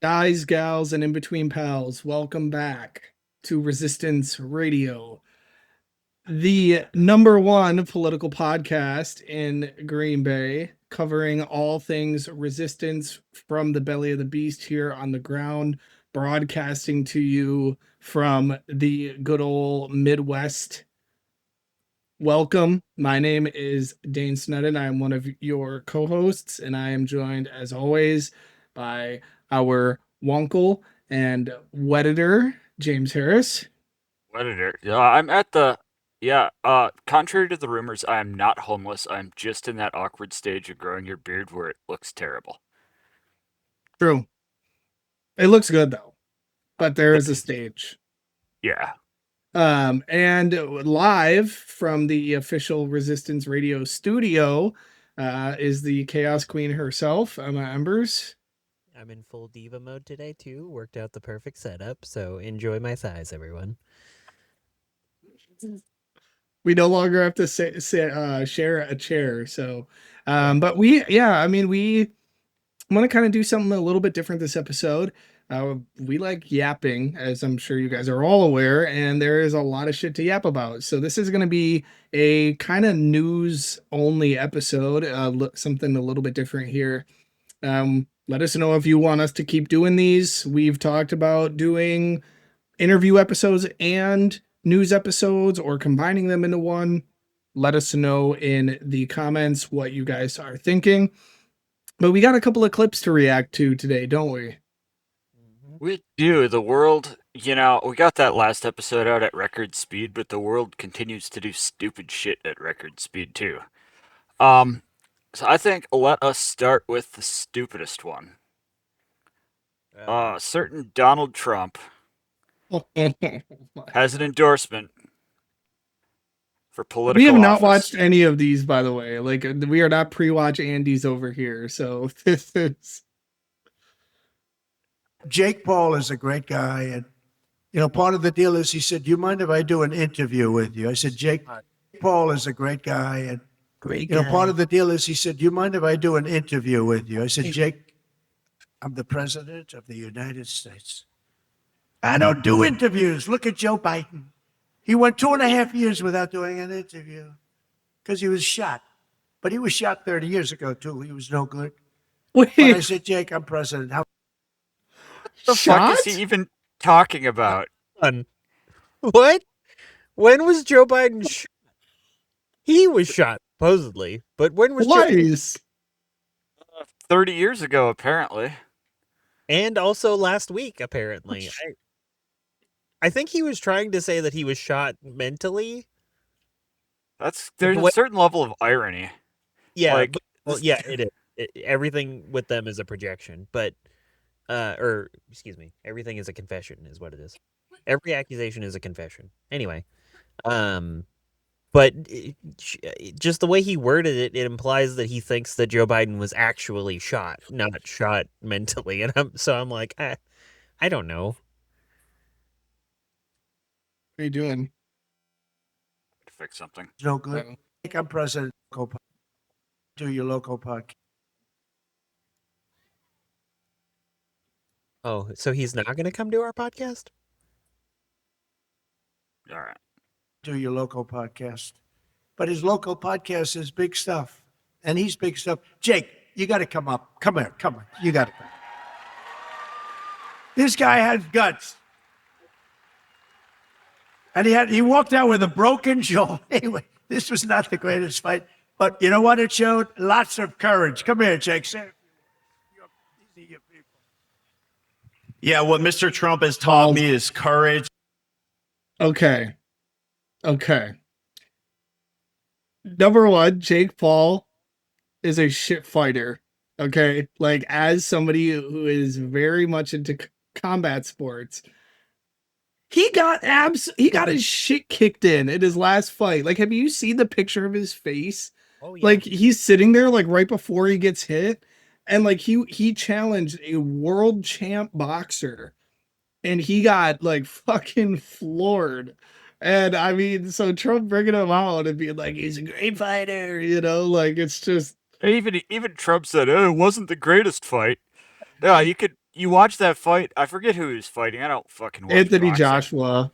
Guys, gals, and in between pals, welcome back to Resistance Radio, the number one political podcast in Green Bay, covering all things resistance from the belly of the beast here on the ground, broadcasting to you from the good old Midwest. Welcome. My name is Dane Snedden. I am one of your co-hosts, and I am joined, as always, by our Wonkle and Wedditor, James Harris. Editor. I'm at the contrary to the rumors, I am not homeless. I'm just in that awkward stage of growing your beard where it looks terrible. True. It looks good though, but there is a Th- stage. yeah. And live from the official Resistance Radio studio is the Chaos Queen herself, Emma Embers. I'm in full diva mode today too. Worked out the perfect setup, so enjoy my size, everyone. We no longer have to share a chair. So, but we want to kind of do something a little bit different this episode. We like yapping, as I'm sure you guys are all aware, and there is a lot of shit to yap about. So this is going to be a kind of news only episode, something a little bit different here. Let us know if you want us to keep doing these. We've talked about doing interview episodes and news episodes or combining them into one. Let us know in the comments what you guys are thinking. But we got a couple of clips to react to today, don't we? We do. The world, we got that last episode out at record speed, but the world continues to do stupid shit at record speed too. So I think let us start with the stupidest one. Certain Donald Trump has an endorsement for political We have not office. watched any of these, by the way. Like, we are not pre-watch Andy's over here. So this is Jake Paul is a great guy. And, part of the deal is he said, "Do you mind if I do an interview with you?" I said, Jake Paul is a great guy. And, part of the deal is he said, "Do you mind if I do an interview with you?" I said, Jake, I'm the president of the United States. I don't do interviews. Look at Joe Biden. He went 2.5 years without doing an interview because he was shot. But he was shot 30 years ago, too. He was no good. But I said, Jake, I'm president. How the fuck is he even talking about? What? When was Joe Biden shot? He was shot, supposedly. But when was Joe 30 years ago, apparently. And also last week, apparently. I think he was trying to say that he was shot mentally. There's a certain level of irony. Yeah, it is. Everything with them is a projection, but everything is a confession, is what it is. Every accusation is a confession. Anyway, but just the way he worded it, it implies that he thinks that Joe Biden was actually shot, not shot mentally, and I'm like, I don't know. What are you doing? To fix something. No good. I think I'm president. Do your local podcast. Oh, so he's not going to come to our podcast? All right. Do your local podcast. But his local podcast is big stuff. And he's big stuff. Jake, you got to come up. Come here. Come on. You got to come. This guy has guts. And he walked out with a broken jaw. Anyway, this was not the greatest fight. But you know what it showed? Lots of courage. Come here, Jake. Yeah, what Mr. Trump has taught me is courage. Okay. Number one, Jake Paul is a shit fighter. Okay. Like, as somebody who is very much into combat sports, he got his shit kicked in his last fight. Like, have you seen the picture of his face? Oh, yeah. Like, he's sitting there like right before he gets hit, and like he challenged a world champ boxer, and he got like fucking floored. And I mean, so Trump bringing him out and being like, he's a great fighter, like, it's just Even Trump said, "Oh, it wasn't the greatest fight." Yeah, you could you watch that fight. I forget who he was fighting. I don't fucking watch Anthony boxing. Joshua.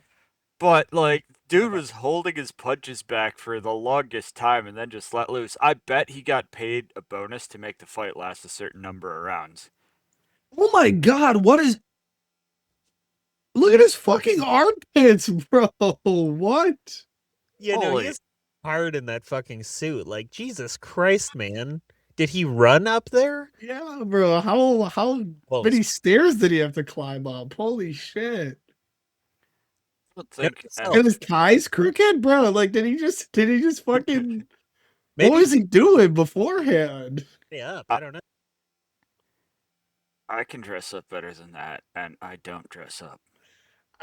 But like, dude was holding his punches back for the longest time and then just let loose. I bet he got paid a bonus to make the fight last a certain number of rounds. Oh my god, what is look at his fucking armpits, bro. What? You know, Holy- he is hard in that fucking suit. Like, Jesus Christ, man. Did he run up there? Yeah, bro. How Close. many stairs did he have to climb up? Holy shit. I don't think. No, And his tie's crooked, bro. Like, did he just fucking Maybe what was he doing beforehand? up. I don't know. I can dress up better than that, and I don't dress up.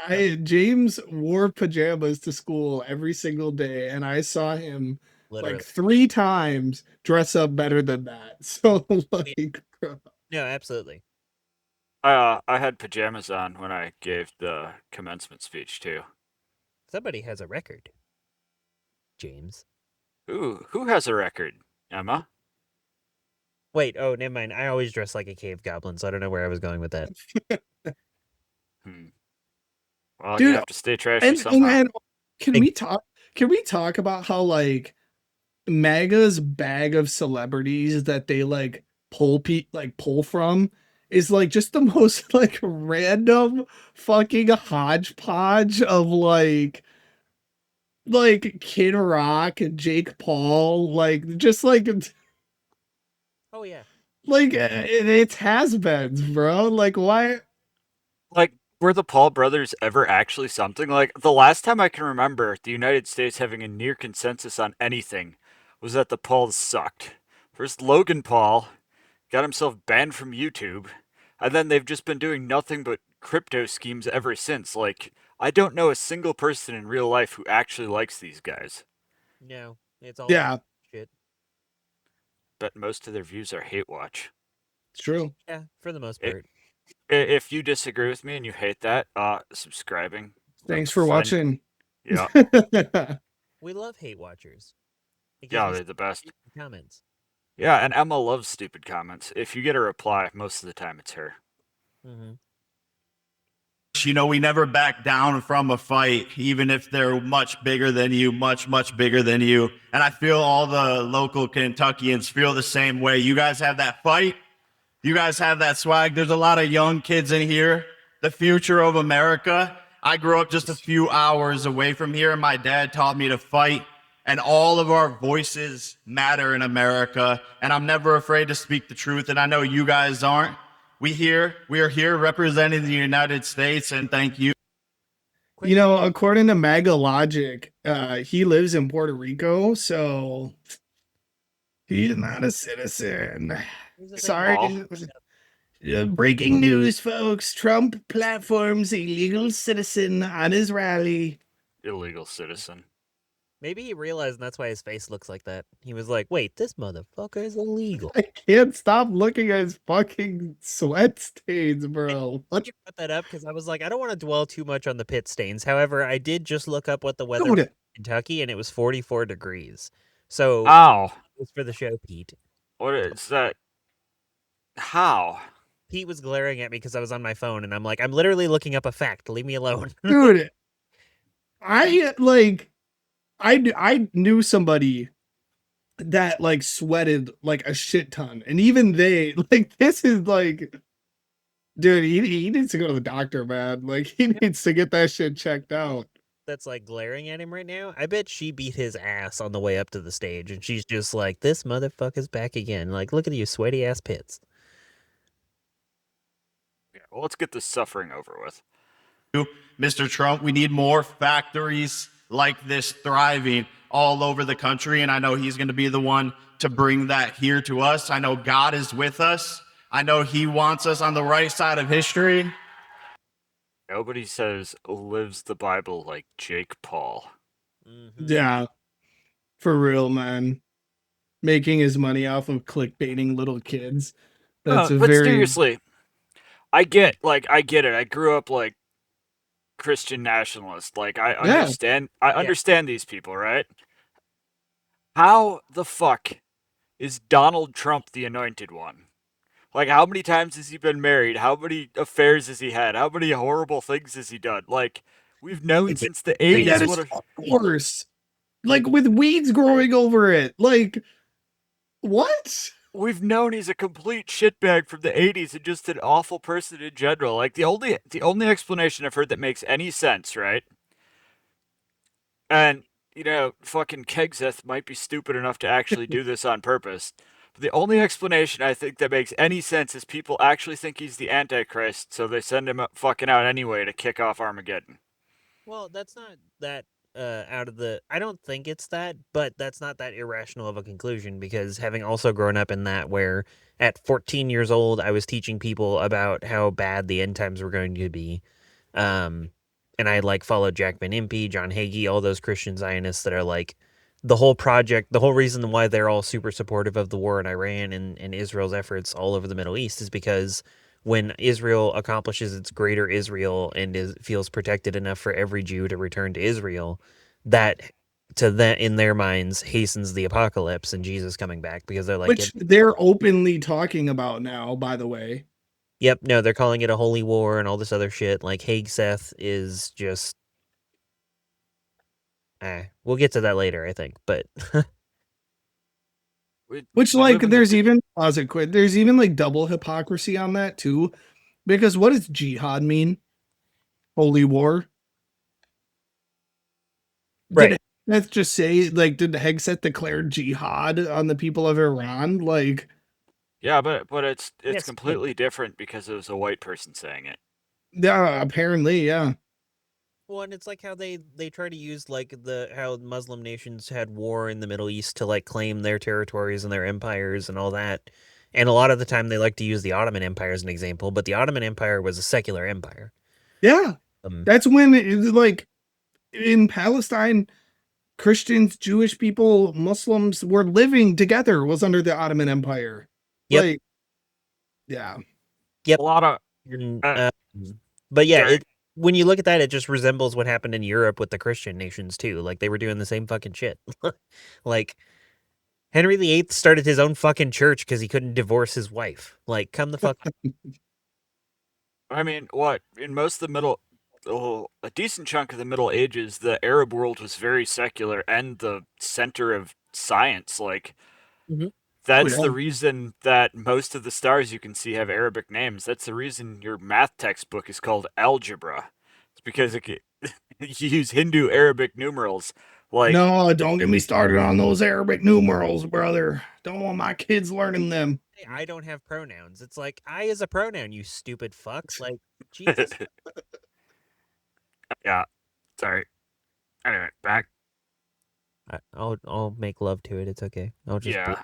James wore pajamas to school every single day, and I saw him Literally. like 3 times dress up better than that. So like, bro. No, absolutely. I had pajamas on when I gave the commencement speech too. Somebody has a record. James. Who has a record? Emma? Wait, oh, never mind. I always dress like a cave goblin, so I don't know where I was going with that. Well, Dude, you have to stay trashy and somehow. can we talk about how like MAGA's bag of celebrities that they like pull from is like just the most like random fucking hodgepodge of like Kid Rock and Jake Paul, like just like Oh, yeah. like it's has-beens, bro. Like why? Like, were the Paul brothers ever actually something? Like, the last time I can remember the United States having a near consensus on anything was that the Pauls sucked. First, Logan Paul got himself banned from YouTube, and then they've just been doing nothing but crypto schemes ever since. Like, I don't know a single person in real life who actually likes these guys, No, it's all Yeah, shit. but most of their views are hate watch. it's true. Yeah, for the most It- part. If you disagree with me and you hate that, subscribing. Thanks for Friend- watching. Yeah, We love hate watchers. It gives yeah, me they're the best. stupid comments. Yeah, and Emma loves stupid comments. If you get a reply, most of the time it's her. Mm-hmm. You know, we never back down from a fight, even if they're much bigger than you, much bigger than you. And I feel all the local Kentuckians feel the same way. You guys have that fight. You guys have that swag. There's a lot of young kids in here. The future of America. I grew up just a few hours away from here, and my dad taught me to fight. And all of our voices matter in America. And I'm never afraid to speak the truth. And I know you guys aren't. We are here representing the United States, and thank you. You know, according to MAGA logic, he lives in Puerto Rico, so he's not a citizen. Sorry. Paul? Breaking news, folks. Trump platforms illegal citizen on his rally. Illegal citizen. Maybe he realized and that's why his face looks like that. He was like, wait, this motherfucker is illegal. I can't stop looking at his fucking sweat stains, bro. What? You brought that up because I was like, I don't want to dwell too much on the pit stains. However, I did just look up what the weather Dude, was in Kentucky, and it was 44 degrees. So Ow! it was for the show, Pete. What is that? How? Pete was glaring at me because I was on my phone, and I'm like, I'm literally looking up a fact. Leave me alone. dude, I knew somebody that like sweated like a shit ton, and even they like this is like, dude, he needs to go to the doctor, man. Like he needs to get that shit checked out. That's like glaring at him right now. I bet she beat his ass on the way up to the stage, and she's just like, this motherfucker's back again. Like, look at you, sweaty ass pits. Yeah, well, let's get this suffering over with. Mr. Trump, we need more factories like this thriving all over the country. And I know he's going to be the one to bring that here to us. I know God is with us. I know he wants us on the right side of history. Nobody says lives the Bible like Jake Paul. Mhm. Yeah, for real, man. Making his money off of clickbaiting little kids. That's a But very seriously, I get it. I grew up like Christian nationalist. Like I understand these people, right? How the fuck is Donald Trump the anointed one? Like, how many times has he been married? How many affairs has he had? How many horrible things has he done? Like, we've known since the Made at 80s his horse, like with weeds growing over it. Like, what? we've known he's a complete shitbag from the 80s and just an awful person in general. Like, the only explanation I've heard that makes any sense, right? And, fucking Kegseth might be stupid enough to actually do this on purpose. But the only explanation I think that makes any sense is people actually think he's the Antichrist, so they send him fucking out anyway to kick off Armageddon. Well, that's not that out of the. I don't think it's that, but that's not that irrational of a conclusion because having also grown up in that, where at 14 years old, I was teaching people about how bad the end times were going to be. And I like followed Jack Van Impe, John Hagee, all those Christian Zionists that are like the whole project, the whole reason why they're all super supportive of the war in Iran and Israel's efforts all over the Middle East is because when Israel accomplishes its greater Israel and feels protected enough for every Jew to return to Israel, that to that in their minds hastens the apocalypse and Jesus coming back because they're like, Which they're openly talking about now, by the way. yep, no, they're calling it a holy war and all this other shit. Like Hagseth is just, we'll get to that later, I think, but Which, We like, live in there's the- even there's even like double hypocrisy on that too, because what does jihad mean? Holy war. Right. Let's just say, like, did Hegseth declare jihad on the people of Iran? Like, Yeah, but it's Yes, completely different because it was a white person saying it. yeah, apparently, yeah. well, and it's like how they try to use like how Muslim nations had war in the Middle East to like claim their territories and their empires and all that. And a lot of the time they like to use the Ottoman Empire as an example, but the Ottoman Empire was a secular empire. Yeah. Um, That's when like in Palestine, Christians, Jewish people, Muslims were living together, was under the Ottoman Empire. Yep. Like, yeah. Yep. A lot of and, uh, but yeah, sorry. when you look at that, it just resembles what happened in Europe with the Christian nations too. Like they were doing the same fucking shit. Like Henry VIII started his own fucking church because he couldn't divorce his wife. Like, come the fuck. I mean, what in most of the a decent chunk of the Middle Ages, the Arab world was very secular and the center of science. Like, Mhm. that's yeah. the reason that most of the stars you can see have Arabic names. That's the reason your math textbook is called algebra. It's because you use Hindu Arabic numerals. Like, No, don't get me started on those Arabic numerals, brother. Don't want my kids learning them. Hey, I don't have pronouns. It's like I is a pronoun, you stupid fuck. Like Jesus. yeah, sorry. Anyway, back. I'll make love to it. It's okay. I'll just Yeah,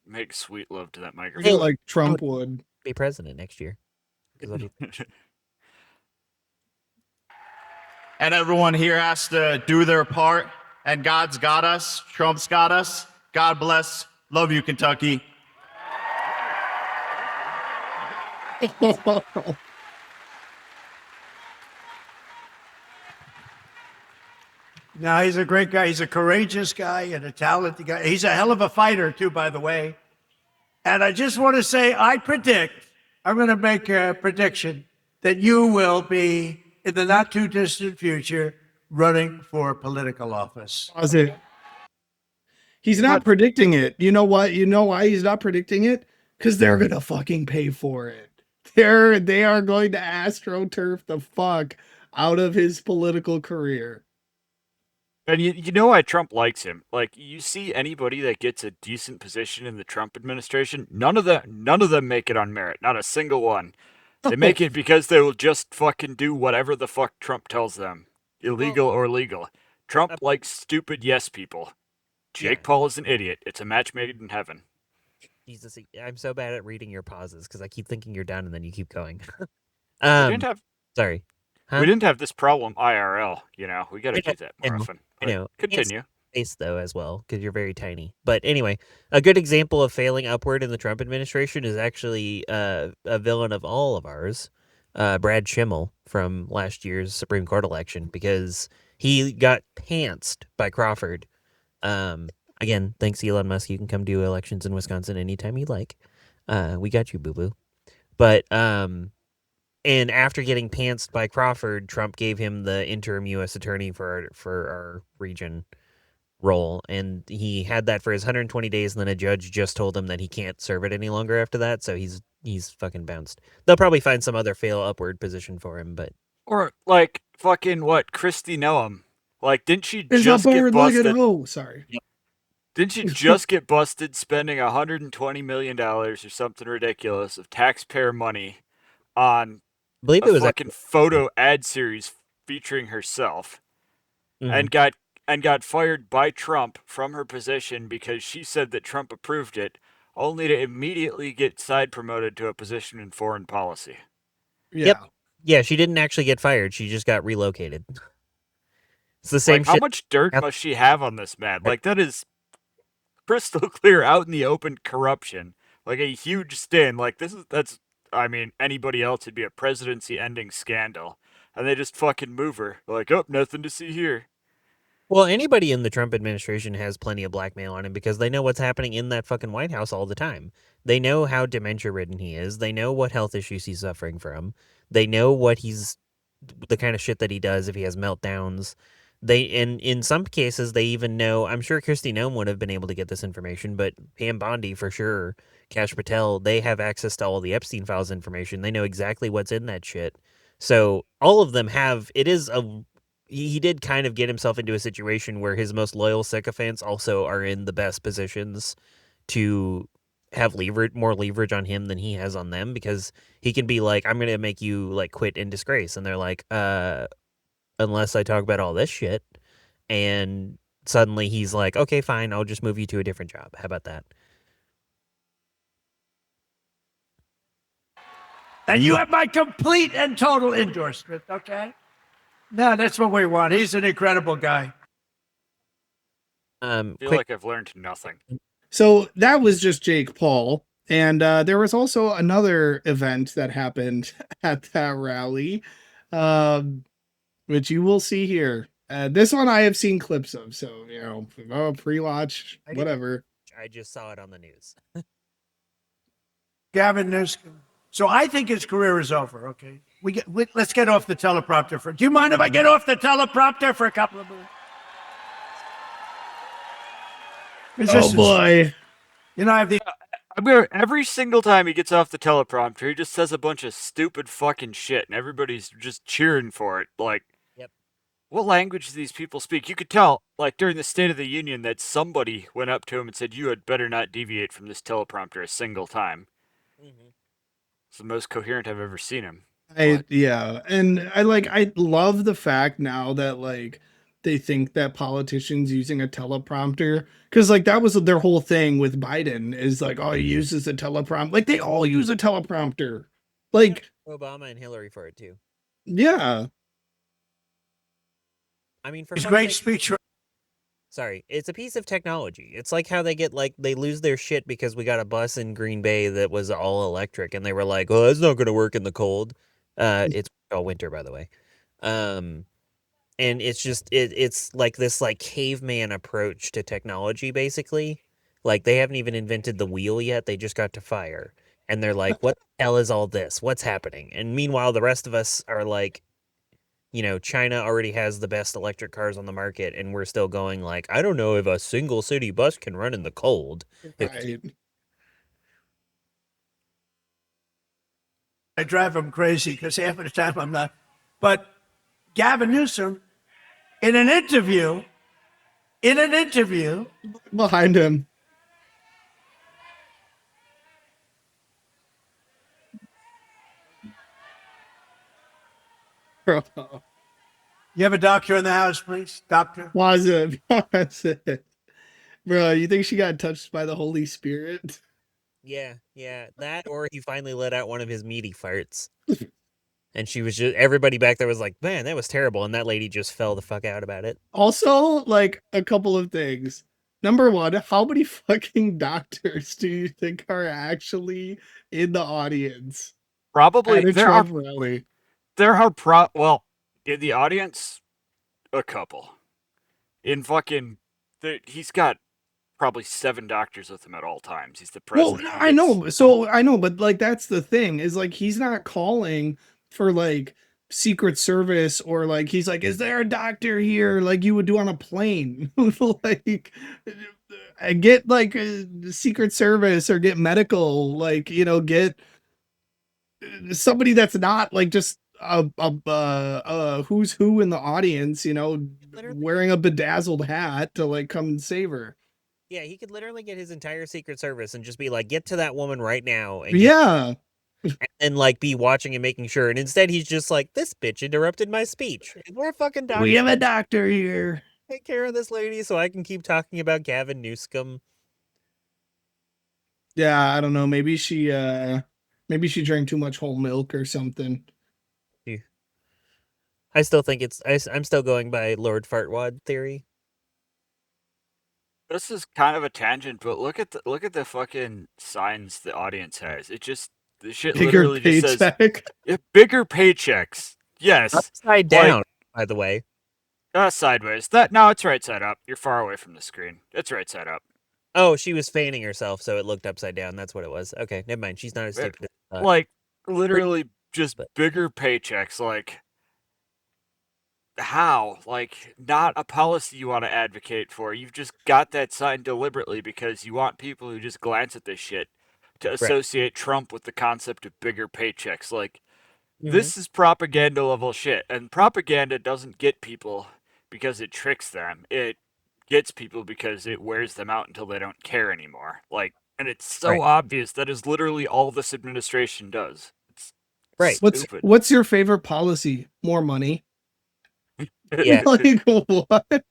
make sweet love to that Make microphone. it like Trump would. be president next year. 'Cause I'll be And everyone here has to do their part. And God's got us. Trump's got us. God bless. Love you, Kentucky. No, he's a great guy. He's a courageous guy and a talented guy. He's a hell of a fighter, too, by the way. And I just want to say, I'm going to make a prediction that you will be, in the not too distant future, running for political office. Pause it. He's not predicting it. You know what? You know why he's not predicting it? Because they're gonna fucking pay for it. They are going to astroturf the fuck out of his political career. And you know why Trump likes him? Like, you see anybody that gets a decent position in the Trump administration, none of them make it on merit. Not a single one. They make it because they will just fucking do whatever the fuck Trump tells them, illegal or legal. Trump likes stupid yes people. Jake Paul is an idiot. It's a match made in heaven. Jesus. I'm so bad at reading your pauses because I keep thinking you're done and then you keep going. We didn't have Sorry. Huh? we didn't have this problem IRL. We got to I do that more know, often. I know. Continue. Face though as well because you're very tiny. But anyway, a good example of failing upward in the Trump administration is actually a villain of all of ours, Brad Schimmel from last year's Supreme Court election because he got pantsed by Crawford. Again, thanks Elon Musk. You can come do elections in Wisconsin anytime you like. We got you, boo boo. But and after getting pantsed by Crawford, Trump gave him the interim U.S. attorney for our region role, and he had that for his 120 days. And then a judge just told him that he can't serve it any longer after that, so he's fucking bounced. They'll probably find some other fail upward position for him, but Or like fucking what, Christy Noam. Like, didn't she There's a just get bird-legged busted? hoe. Sorry. Didn't she just get busted spending $120 million or something ridiculous of taxpayer money on I believe a it was fucking photo ad series featuring herself, Mhm. and got fired by Trump from her position because she said that Trump approved it, only to immediately get side promoted to a position in foreign policy. Yeah. Yeah, she didn't actually get fired. She just got relocated. It's the same Like, how shit. much dirt must she have on this man? Like, that is crystal clear, out in the open corruption. Like a huge stain. Like, I mean, anybody else would be a presidency ending scandal. And they just fucking move her. Like, oh, nothing to see here. Well, anybody in the Trump administration has plenty of blackmail on him because they know what's happening in that fucking White House all the time. They know how dementia ridden he is. They know what health issues he's suffering from. They know the kind of shit that he does if he has meltdowns. And in some cases, they even know. I'm sure Kristi Noem would have been able to get this information, but Pam Bondi for sure, Kash Patel, they have access to all the Epstein files information. They know exactly what's in that shit. So all of them have. It is a he did kind of get himself into a situation where his most loyal sycophants also are in the best positions to have more leverage on him than he has on them, because he can be like, I'm gonna make you like quit in disgrace, and they're like, unless I talk about all this shit, and suddenly he's like, okay, fine, I'll just move you to a different job. How about that? And you have my complete and total endorsement, okay? No, that's what we want. He's an incredible guy. I feel Quick, like I've learned nothing. So that was just Jake Paul. And there was also another event that happened at that rally, um, which you will see here. This one I have seen clips of. So, pre-watch, I didn't- whatever. I just saw it on the news. Gavin Newsom. So I think his career is over, okay? Let's get off the teleprompter. Do you mind if I get off the teleprompter for a couple of minutes? Oh boy. I have the Every single time he gets off the teleprompter, he just says a bunch of stupid fucking shit, and everybody's just cheering for it. Like, Yep. what language do these people speak? You could tell, like, during the State of the Union, that somebody went up to him and said, "You had better not deviate from this teleprompter a single time." It's the most coherent I've ever seen him. And I love the fact now that like they think that politicians using a teleprompter, because like that was their whole thing with Biden is like, oh, he uses a teleprompter. Like they all use a teleprompter. Like, Obama and Hillary for it too. yeah. I mean, for his fuck's great sake, speech. sorry, it's a piece of technology. It's like how they lose their shit because we got a bus in Green Bay that was all electric, and they were like, "Oh, that's not going to work in the cold." It's all winter, by the way. And it's just it's like this like caveman approach to technology, basically. Like they haven't even invented the wheel yet; they just got to fire, and they're like, "What the hell is all this? What's happening?" And meanwhile, the rest of us are like, China already has the best electric cars on the market, and we're still going like, I don't know if a single city bus can run in the cold. Right. I drive him crazy because half of the time I'm not. But Gavin Newsom, in an interview, Behind him. you have a doctor in the house, please? Doctor? Was it? That's it. Bro, you think she got touched by the Holy Spirit? Yeah, that, or he finally let out one of his meaty farts. And she was everybody back there was like, man, that was terrible. And that lady just fell the fuck out about it. Also, like a couple of things. Number one, how many fucking doctors do you think are actually in the audience at Probably a Trump rally? there are well, in the audience, a couple. In fucking, he's got probably 7 doctors with him at all times. He's the Well, president. I know. So I know, but like that's the thing is like he's not calling for like Secret Service or like he's like, is there a doctor here? Like you would do on a plane. Like get like Secret Service or get medical, like get somebody that's not like just who's who in the audience, Literally, wearing a bedazzled hat to like come and save her. yeah, he could literally get his entire Secret Service and just be like, get to that woman right now, and Yeah. and like be watching and making sure. And instead, he's just like, this bitch interrupted my speech. We're a fucking doctor. We have a doctor here. Take care of this lady so I can keep talking about Gavin Newsom. Yeah, I don't know. Maybe she drank too much whole milk or something. I still think I'm still going by Lord Fartwad theory. This is kind of a tangent, but look at the fucking signs the audience has. The shit Bigger literally just says paycheck. bigger paychecks. Yes. Upside down, by the way. Sideways. No, it's right side up. You're far away from the screen. It's right side up. Oh, she was feigning herself, so it looked upside down. That's what it was. Okay, never mind. She's not as stupid. Like literally just bigger paychecks. Like how? Like not a policy you want to advocate for. You've just got that sign deliberately because you want people who just glance at this shit to associate Trump with the concept of bigger paychecks. Like this is propaganda level shit, and propaganda doesn't get people because it tricks them. It gets people because it wears them out until they don't care anymore. Like, and it's so obvious that is literally all this administration does. It's stupid. What's your favorite policy? More money. Yeah. Like what?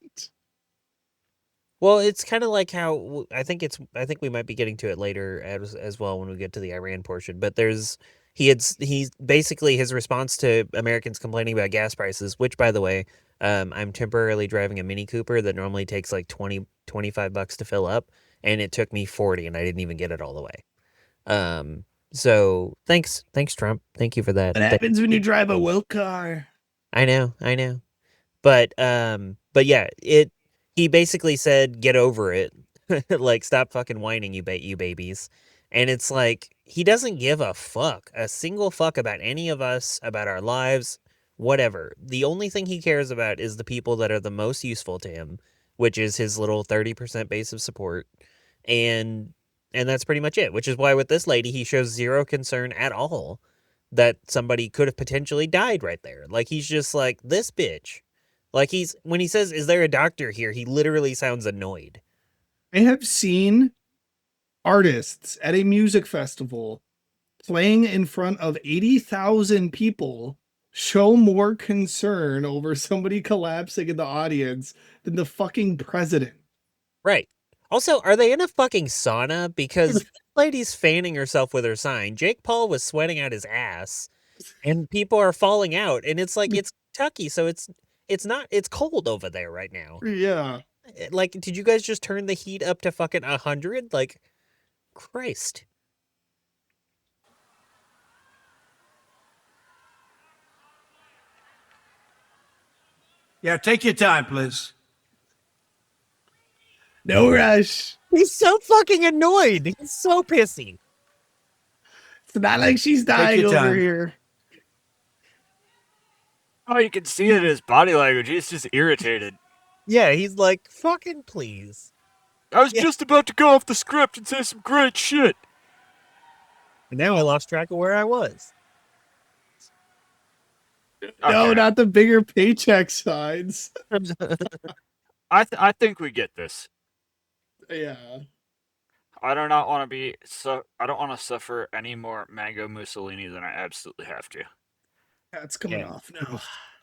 Well, it's kind of like how I think we might be getting to it later as well when we get to the Iran portion. But he's basically his response to Americans complaining about gas prices, which by the way, I'm temporarily driving a Mini Cooper that normally takes like $25 to fill up, and it took me 40 and I didn't even get it all the way. So thanks Trump. Thank you for that. What happens when you drive a woke car? I know. But yeah, he basically said, get over it. Like, stop fucking whining, you babies. And it's like, he doesn't give a single fuck about any of us, about our lives, whatever. The only thing he cares about is the people that are the most useful to him, which is his little 30% base of support. And that's pretty much it, which is why with this lady, he shows zero concern at all that somebody could have potentially died right there. Like, he's just like, this bitch. Like when he says, is there a doctor here? He literally sounds annoyed. I have seen artists at a music festival playing in front of 80,000 people show more concern over somebody collapsing in the audience than the fucking president. Right. Also, are they in a fucking sauna? Because this lady's fanning herself with her sign. Jake Paul was sweating out his ass and people are falling out. And it's like, it's Kentucky, so it's cold over there right now. Yeah. Like, did you guys just turn the heat up to fucking 100? Like, Christ. Yeah, take your time, please. No rush. He's so fucking annoyed. He's so pissy. It's not like she's dying your over time. here. Oh, you can see it in his body language. He's just irritated. Yeah, he's like, fucking please. I was just about to go off the script and say some great shit. And now I lost track of where I was. No, not the bigger paycheck signs. I think we get this. Yeah. I do not want to suffer any more mango Mussolini than I absolutely have to. That's coming off now.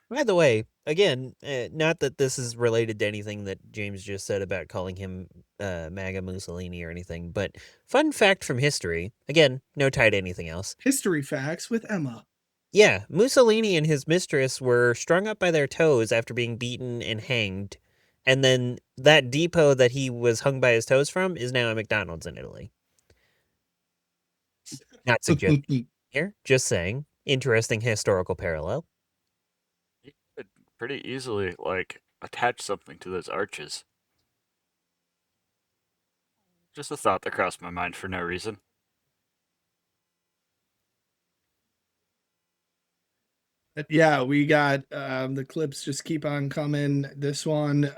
By the way, again, not that this is related to anything that James just said about calling him MAGA Mussolini or anything, but fun fact from history, again, no tie to anything else. History facts with Emma. Yeah, Mussolini and his mistress were strung up by their toes after being beaten and hanged, and then that depot that he was hung by his toes from is now a McDonald's in Italy. Not suggesting here, just saying. Interesting historical parallel. You could pretty easily, like, attach something to those arches. Just a thought that crossed my mind for no reason. Yeah, we got the clips just keep on coming. This one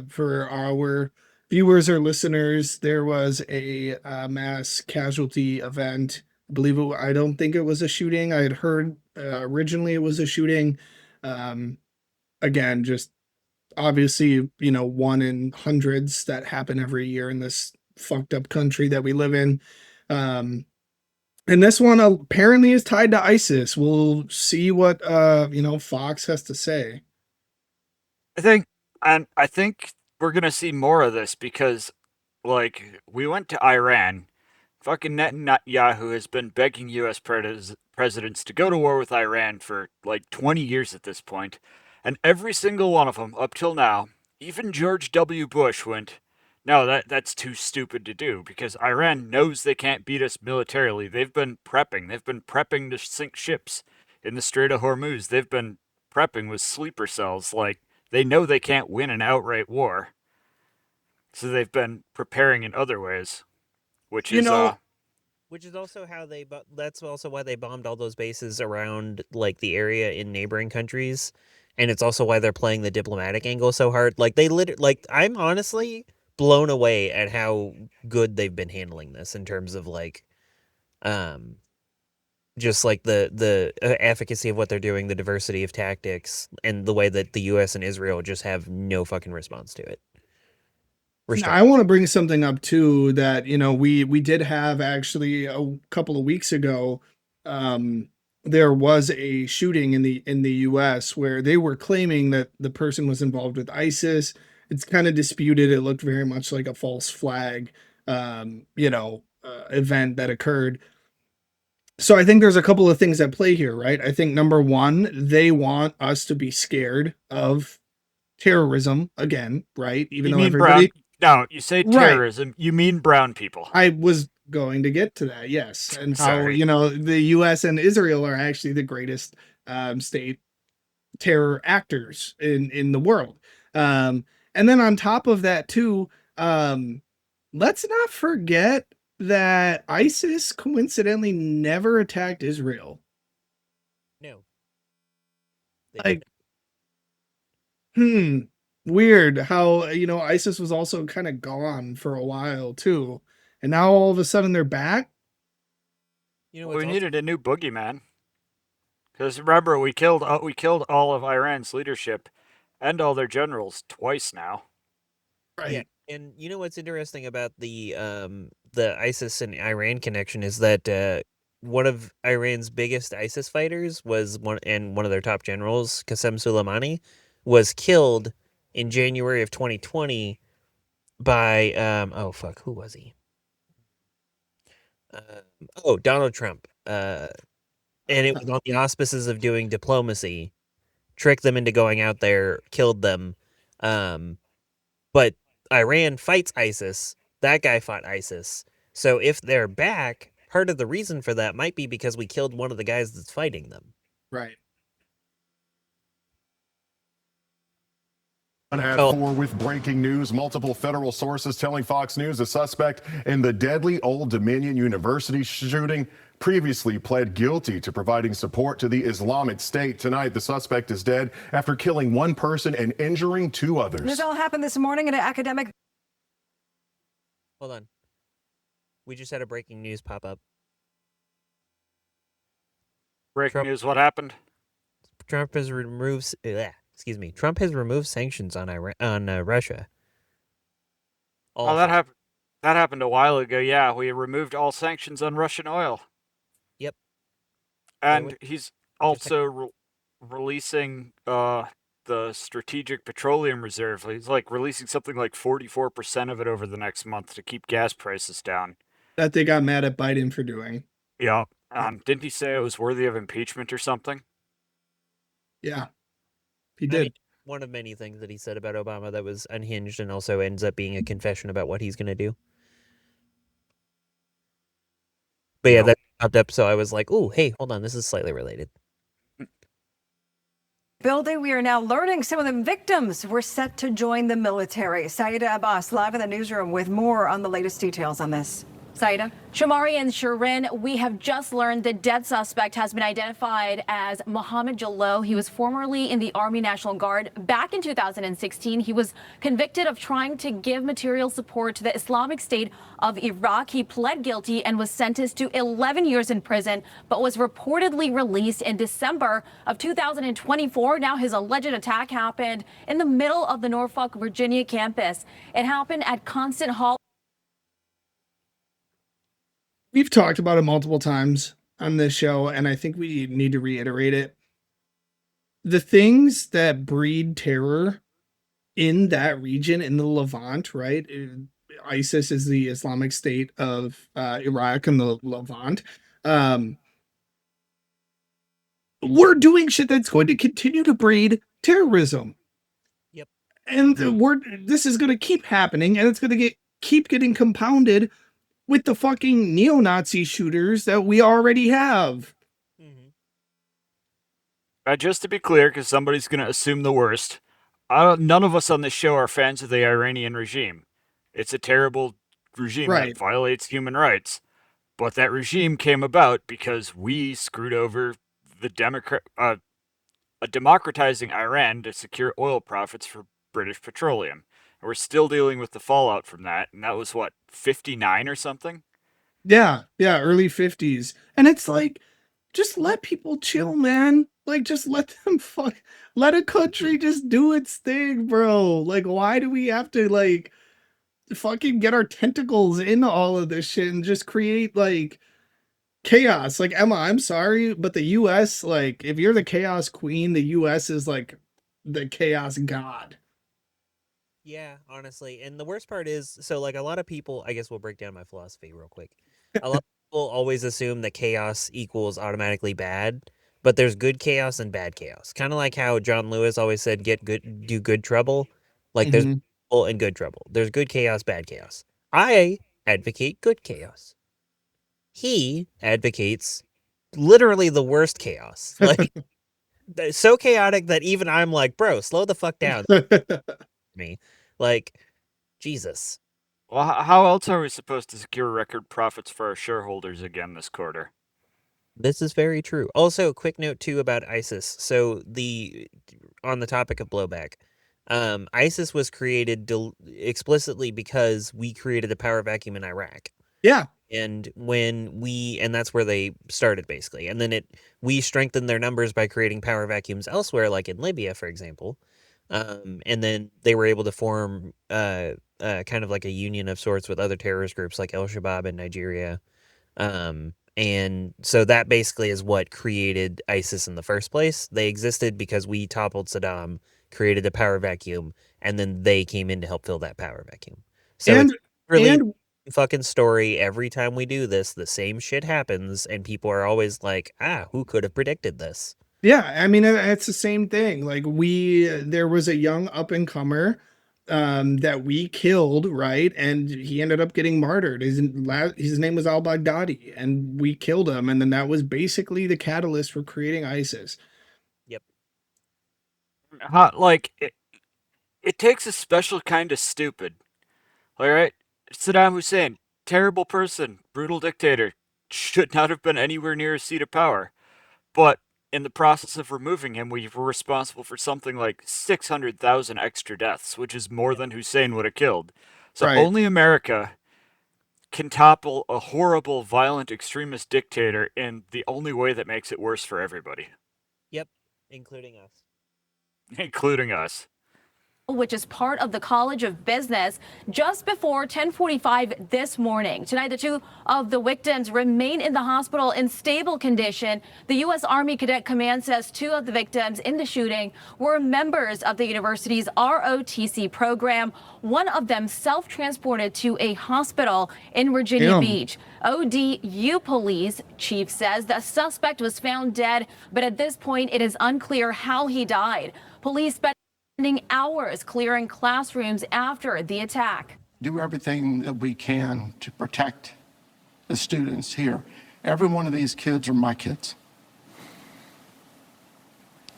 for our viewers or listeners, there was a mass casualty event. I don't think it was a shooting. I had heard originally it was a shooting. Um, Again, just obviously, one in hundreds that happen every year in this fucked up country that we live in. Um, and this one apparently is tied to ISIS. We'll see what Fox has to say. I think we're gonna see more of this because, like, we went to Iran. Fucking Netanyahu has been begging U.S. presidents to go to war with Iran for like 20 years at this point, and every single one of them up till now, even George W. Bush went, "No, that's too stupid to do because Iran knows they can't beat us militarily. They've been prepping. They've been prepping to sink ships in the Strait of Hormuz. They've been prepping with sleeper cells. Like they know they can't win an outright war, so they've been preparing in other ways." Which You is know, Which is also that's also why they bombed all those bases around like the area in neighboring countries, and it's also why they're playing the diplomatic angle so hard. Like I'm honestly blown away at how good they've been handling this in terms of like um just like the efficacy of what they're doing, the diversity of tactics, and the way that the US and Israel just have no fucking response to it. I want to bring something up too that we did have actually a couple of weeks ago. Um, there was a shooting in the U.S. where they were claiming that the person was involved with ISIS. It's kind of disputed. It looked very much like a false flag, event that occurred. So I think there's a couple of things at play here, right? I think number one, they want us to be scared of terrorism again, right? Even you though mean brown? everybody, No, you say right? terrorism. You mean brown people. I was going to get to that, yes, and how Sorry. the U.S. and Israel are actually the greatest state terror actors in the world. Um, and then on top of that too, um, let's not forget that ISIS coincidentally never attacked Israel. No. They did. Like, hmm, weird how ISIS was also kind of gone for a while too, and now all of a sudden they're back. You know Well, what's we also needed a new boogeyman. Because remember, we killed all of Iran's leadership and all their generals twice now. Yeah, Right. and you know what's interesting about the ISIS and Iran connection is that one of Iran's biggest ISIS fighters was one of their top generals, Qasem Soleimani, was killed in January of 2020 by oh fuck, who was he? Donald Trump. And it was on the auspices of doing diplomacy, tricked them into going out there, killed them. Um, But Iran fights ISIS. That guy fought ISIS. So if they're back, part of the reason for that might be because we killed one of the guys that's fighting them. Right. At Oh, 4 with breaking news. Multiple federal sources telling Fox News a suspect in the deadly Old Dominion University shooting previously pled guilty to providing support to the Islamic State. Tonight, the suspect is dead after killing one person and injuring two others. This all happened this morning at an academic. hold on. We just had a breaking news pop up. Breaking Trump- news, what happened? Trump has removed. Trump has removed sanctions on Russia. Oh, that happened. That happened a while ago. Yeah, we removed all sanctions on Russian oil. Yep. And he's also releasing the Strategic Petroleum Reserve. He's like releasing something like 44% of it over the next month to keep gas prices down. That they got mad at Biden for doing. Yeah. Didn't he say it was worthy of impeachment or something? Yeah, he I did. mean, one of many things that he said about Obama that was unhinged and also ends up being a confession about what he's going to do. But yeah, that popped up, so I was like, "Ooh, hey, hold on, this is slightly related." Building, we are now learning some of the victims were set to join the military. Saida Abbas live in the newsroom with more on the latest details on this. Saida? Shamari and Shirin, we have just learned the dead suspect has been identified as Mohammed Jallo. He was formerly in the Army National Guard. Back in 2016, he was convicted of trying to give material support to the Islamic State of Iraq. He pled guilty and was sentenced to 11 years in prison, but was reportedly released in December of 2024. Now his alleged attack happened in the middle of the Norfolk, Virginia campus. It happened at Constant Hall. We've talked about it multiple times on this show, and I think we need to reiterate it. The things that breed terror in that region, in the Levant, right? ISIS is the Islamic State of Iraq and the Levant. We're doing shit that's going to continue to breed terrorism. Yep. And this is going to keep happening, and it's going to keep getting compounded with the fucking neo-Nazi shooters that we already have. Just to be clear, because somebody's going to assume the worst, none of us on this show are fans of the Iranian regime. It's a terrible regime that violates human rights. But that regime came about because we screwed over a democratizing Iran to secure oil profits for British Petroleum. And we're still dealing with the fallout from that. And that was, what, 59 or something? Yeah, early 50s. And it's like, just let people chill, man. Like, just let them let a country just do its thing, bro. Like, why do we have to, like, fucking get our tentacles into all of this shit and just create, like, chaos? Like, Emma, I'm sorry, but the US, like, if you're the chaos queen, the US is, like, the chaos god. Yeah, honestly. And the worst part is, so like a lot of people, I guess we'll break down my philosophy real quick. A lot of people always assume that chaos equals automatically bad, but there's good chaos and bad chaos. Kind of like how John Lewis always said, do good trouble. Like there's evil and good trouble. There's good chaos, bad chaos. I advocate good chaos. He advocates literally the worst chaos. Like so chaotic that even I'm like, bro, slow the fuck down. Me, like, Jesus. Well, how else are we supposed to secure record profits for our shareholders again this quarter? This is very true. Also, quick note too about ISIS. So on the topic of blowback, ISIS was created explicitly because we created a power vacuum in Iraq. Yeah. And and that's where they started basically. And then we strengthened their numbers by creating power vacuums elsewhere, like in Libya, for example. And then they were able to form kind of like a union of sorts with other terrorist groups like Al-Shabaab in Nigeria. And so that basically is what created ISIS in the first place. They existed because we toppled Saddam, created a power vacuum, and then they came in to help fill that power vacuum. So it's really fucking story. Every time we do this, the same shit happens, and people are always like, who could have predicted this? Yeah, I mean, it's the same thing. Like there was a young up-and-comer that we killed, right? And he ended up getting martyred. His name was al-Baghdadi, and we killed him. And then that was basically the catalyst for creating ISIS. Yep. It takes a special kind of stupid. All right? Saddam Hussein, terrible person, brutal dictator, should not have been anywhere near a seat of power. But in the process of removing him, we were responsible for something like 600,000 extra deaths, which is more than Hussein would have killed. So only America can topple a horrible, violent, extremist dictator in the only way that makes it worse for everybody. Yep, including us. Including us. Which is part of the College of Business, just before 10:45 this morning. Tonight, the two of the victims remain in the hospital in stable condition. The U.S. Army Cadet Command says two of the victims in the shooting were members of the university's ROTC program. One of them self-transported to a hospital in Virginia Beach. ODU police chief says the suspect was found dead, but at this point, it is unclear how he died. Police spending hours clearing classrooms after the attack. Do everything that we can to protect the students here. Every one of these kids are my kids.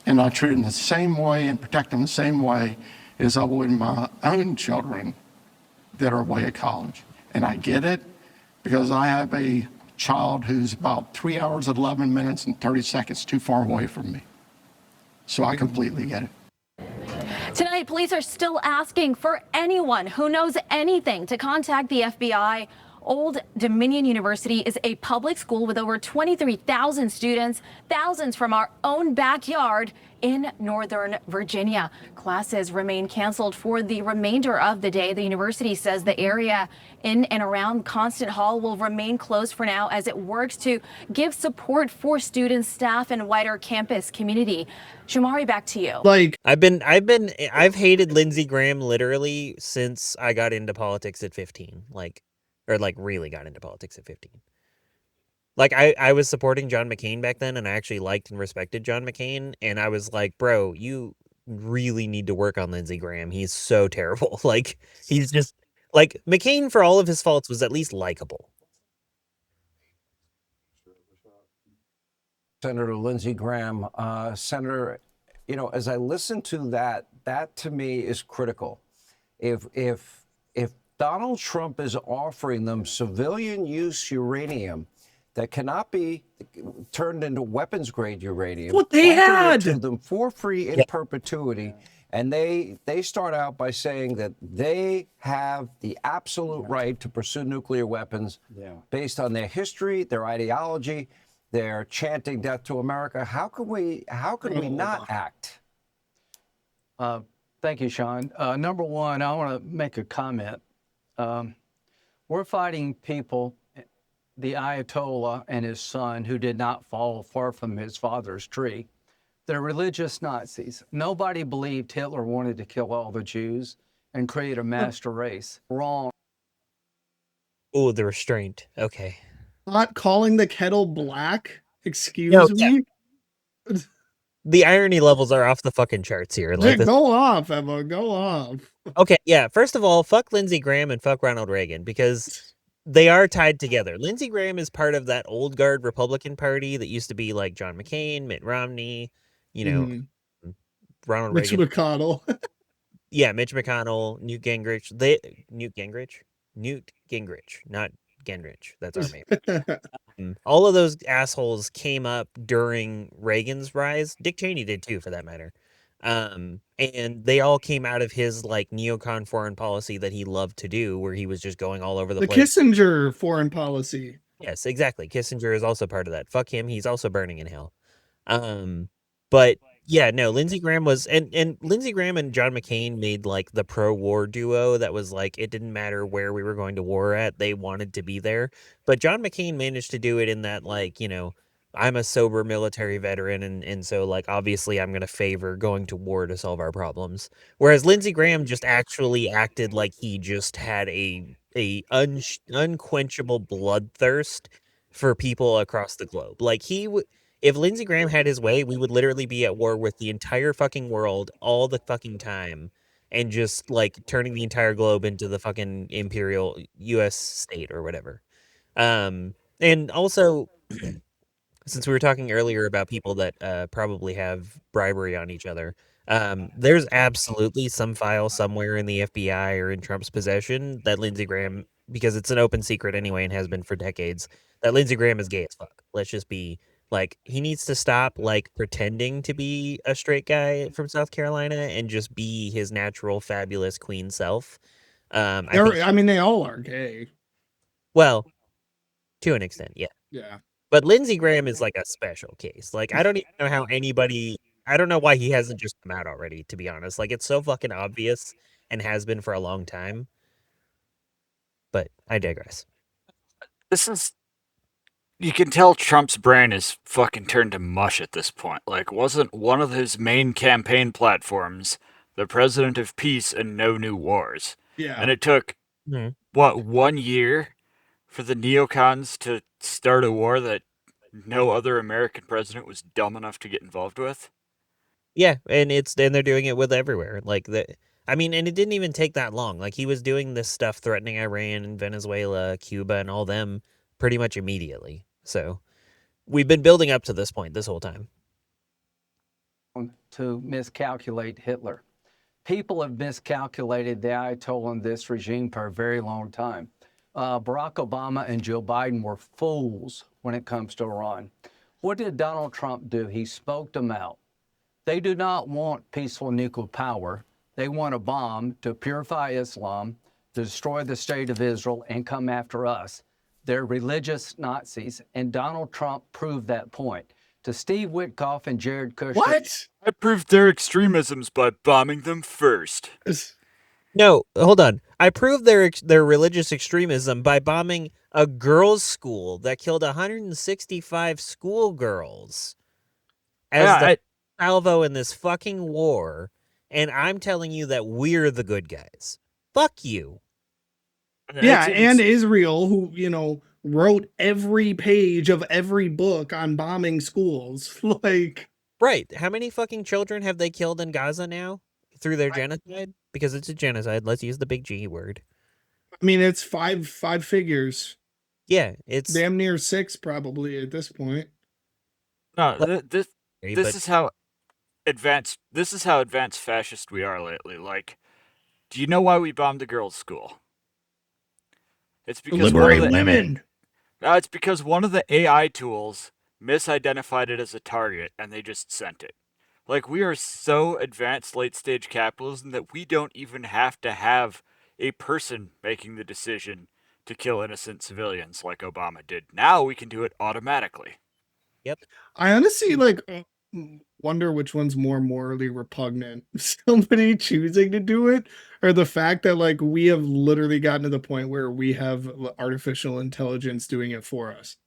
and I treat them the same way and protect them the same way as I would my own children that are away at college. And I get it because I have a child who's about 3 hours, 11 minutes, and 30 seconds too far away from me. So I completely get it. Tonight, police are still asking for anyone who knows anything to contact the FBI. Old Dominion University is a public school with over 23,000 students, thousands from our own backyard in Northern Virginia. Classes remain canceled for the remainder of the day. The university says the area in and around Constant Hall will remain closed for now as it works to give support for students, staff, and wider campus community. Shamari, back to you. Like, I've hated Lindsey Graham literally since I got into politics at 15. Really got into politics at 15. Like, I was supporting John McCain back then, and I actually liked and respected John McCain, and I was like, bro, you really need to work on Lindsey Graham. He's so terrible. Like, he's just, like, McCain, for all of his faults, was at least likable. Senator Lindsey Graham, Senator, as I listen to that to me is critical. If Donald Trump is offering them civilian use uranium that cannot be turned into weapons grade uranium, what they offering it to had them for free in perpetuity, and they start out by saying that they have the absolute right to pursue nuclear weapons based on their history, their ideology. They're chanting death to America. How could we not act? Thank you, Sean. Number one, I want to make a comment. We're fighting people, the Ayatollah and his son, who did not fall far from his father's tree. They're religious Nazis. Nobody believed Hitler wanted to kill all the Jews and create a master race. Wrong. Oh, the restraint. Okay. not calling the kettle black. Excuse me. The irony levels are off the fucking charts here. Like, go off, Emma. Go off. Okay, yeah. First of all, fuck Lindsey Graham and fuck Ronald Reagan, because they are tied together. Lindsey Graham is part of that old guard Republican Party that used to be like John McCain, Mitt Romney, Ronald Mitch Reagan. McConnell. Yeah, Mitch McConnell, Newt Gingrich. Newt Gingrich, not Gingrich. That's our name. All of those assholes came up during Reagan's rise. Dick Cheney did too, for that matter. And they all came out of his like neocon foreign policy that he loved to do, where he was just going all over the place. Kissinger foreign policy. Yes, exactly. Kissinger is also part of that. Fuck him. He's also burning in hell. But yeah, no, Lindsey Graham was, and Lindsey Graham and John McCain made like the pro-war duo that was like, it didn't matter where we were going to war at, they wanted to be there. But John McCain managed to do it in that, like, I'm a sober military veteran, and so like obviously I'm gonna favor going to war to solve our problems. Whereas Lindsey Graham just actually acted like he just had a unquenchable bloodthirst for people across the globe. Like if Lindsey Graham had his way, we would literally be at war with the entire fucking world all the fucking time, and just like turning the entire globe into the fucking imperial U.S. state or whatever. And also, since we were talking earlier about people that probably have bribery on each other, there's absolutely some file somewhere in the FBI or in Trump's possession that Lindsey Graham, because it's an open secret anyway and has been for decades, that Lindsey Graham is gay as fuck. Let's just be like, he needs to stop like pretending to be a straight guy from South Carolina and just be his natural, fabulous queen self. I mean, they all are gay. Well, to an extent, yeah. Yeah. But Lindsey Graham is like a special case. Like, I don't even know how I don't know why he hasn't just come out already, to be honest. Like, it's so fucking obvious and has been for a long time. But I digress. You can tell Trump's brain is fucking turned to mush at this point. Like, wasn't one of his main campaign platforms the president of peace and no new wars? Yeah. And it took, 1 year for the neocons to start a war that no other American president was dumb enough to get involved with? Yeah, and they're doing it with everywhere. Like, and it didn't even take that long. Like, he was doing this stuff threatening Iran and Venezuela, Cuba, and all them pretty much immediately. So we've been building up to this point this whole time. to miscalculate Hitler. People have miscalculated the Ayatollah in this regime for a very long time. Barack Obama and Joe Biden were fools when it comes to Iran. What did Donald Trump do? He smoked them out. They do not want peaceful nuclear power. They want a bomb to purify Islam, to destroy the state of Israel, and come after us. They're religious Nazis, and Donald Trump proved that point. To Steve Witkoff and Jared Kushner. What? I proved their extremisms by bombing them first. No, hold on. I proved their religious extremism by bombing a girls' school that killed 165 schoolgirls as the salvo in this fucking war, and I'm telling you that we're the good guys. Fuck you. Yeah, and Israel, who, you know, wrote every page of every book on bombing schools. Like, right. How many fucking children have they killed in Gaza now through their genocide? Because it's a genocide. Let's use the big G word. I mean, it's five figures. Yeah, it's damn near 6 probably at this point. No, this is how advanced fascist we are lately. Like, do you know why we bombed the girls' school? It's because liberate women. It's because one of the AI tools misidentified it as a target, and they just sent it. Like, we are so advanced late-stage capitalism that we don't even have to have a person making the decision to kill innocent civilians like Obama did. Now we can do it automatically. Yep. I honestly wonder which one's more morally repugnant. Somebody choosing to do it, or the fact that like we have literally gotten to the point where we have artificial intelligence doing it for us.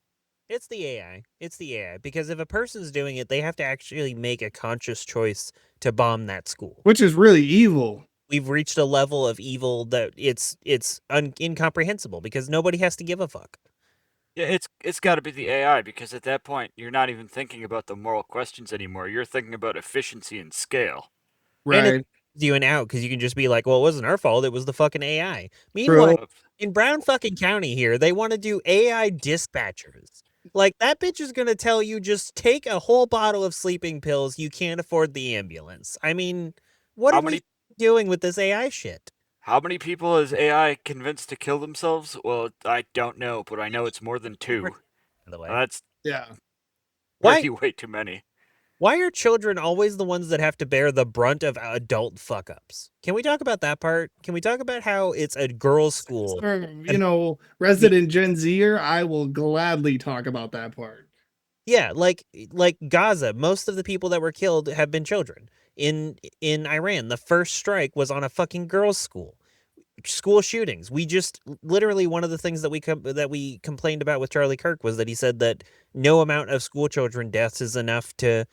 It's the AI. It's the AI. Because if a person's doing it, they have to actually make a conscious choice to bomb that school. Which is really evil. We've reached a level of evil that it's incomprehensible because nobody has to give a fuck. Yeah, it's got to be the AI, because at that point you're not even thinking about the moral questions anymore. You're thinking about efficiency and scale. Right. And it gives you an out because you can just be like, well, it wasn't our fault. It was the fucking AI. Meanwhile, in Brown fucking County here, they want to do AI dispatchers. Like, that bitch is going to tell you just take a whole bottle of sleeping pills. You can't afford the ambulance. I mean, what are we doing with this AI shit? How many people is AI convinced to kill themselves? Well, I don't know, but I know it's more than 2. By the way. That's way too many. Why are children always the ones that have to bear the brunt of adult fuck-ups? Can we talk about that part? Can we talk about how it's a girls' school? You know, resident Gen Zer, I will gladly talk about that part. Yeah, like Gaza, most of the people that were killed have been children. In Iran, the first strike was on a fucking girls' school. School shootings. We just literally, one of the things that we complained about with Charlie Kirk was that he said that no amount of school children deaths is enough to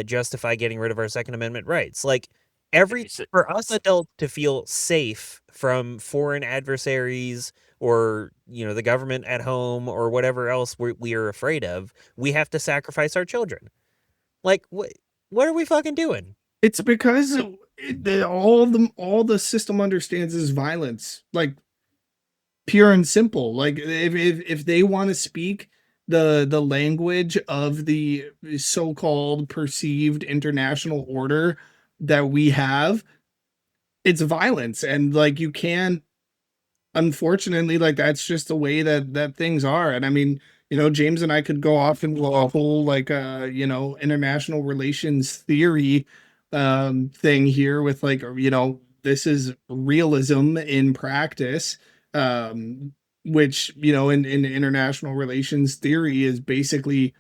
justify getting rid of our Second Amendment rights. Like, for us adults to feel safe from foreign adversaries or, you know, the government at home or whatever else we are afraid of, we have to sacrifice our children. Like, what are we fucking doing? It's because all the system understands is violence, like pure and simple. Like if they want to speak the language of the so-called perceived international order that we have, it's violence. And like, you can, unfortunately, like, that's just the way that things are. And I mean, you know, James and I could go off into a whole like you know, international relations theory thing here with like, you know, this is realism in practice, which, you know, in international relations theory is basically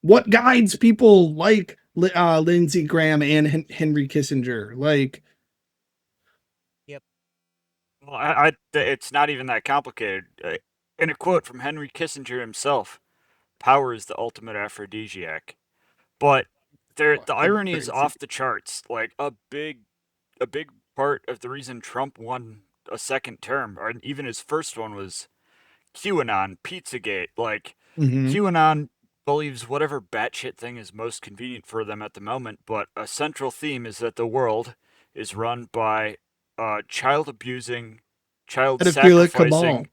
what guides people like Lindsey Graham and Henry Kissinger. Like, yep. Well, it's not even that complicated. In a quote from Henry Kissinger himself, "Power is the ultimate aphrodisiac." But the irony is off the charts. Like, a big part of the reason Trump won a second term, or even his first one, was QAnon, Pizzagate. Like, QAnon believes whatever batshit thing is most convenient for them at the moment, but a central theme is that the world is run by child abusing, child sacrificing,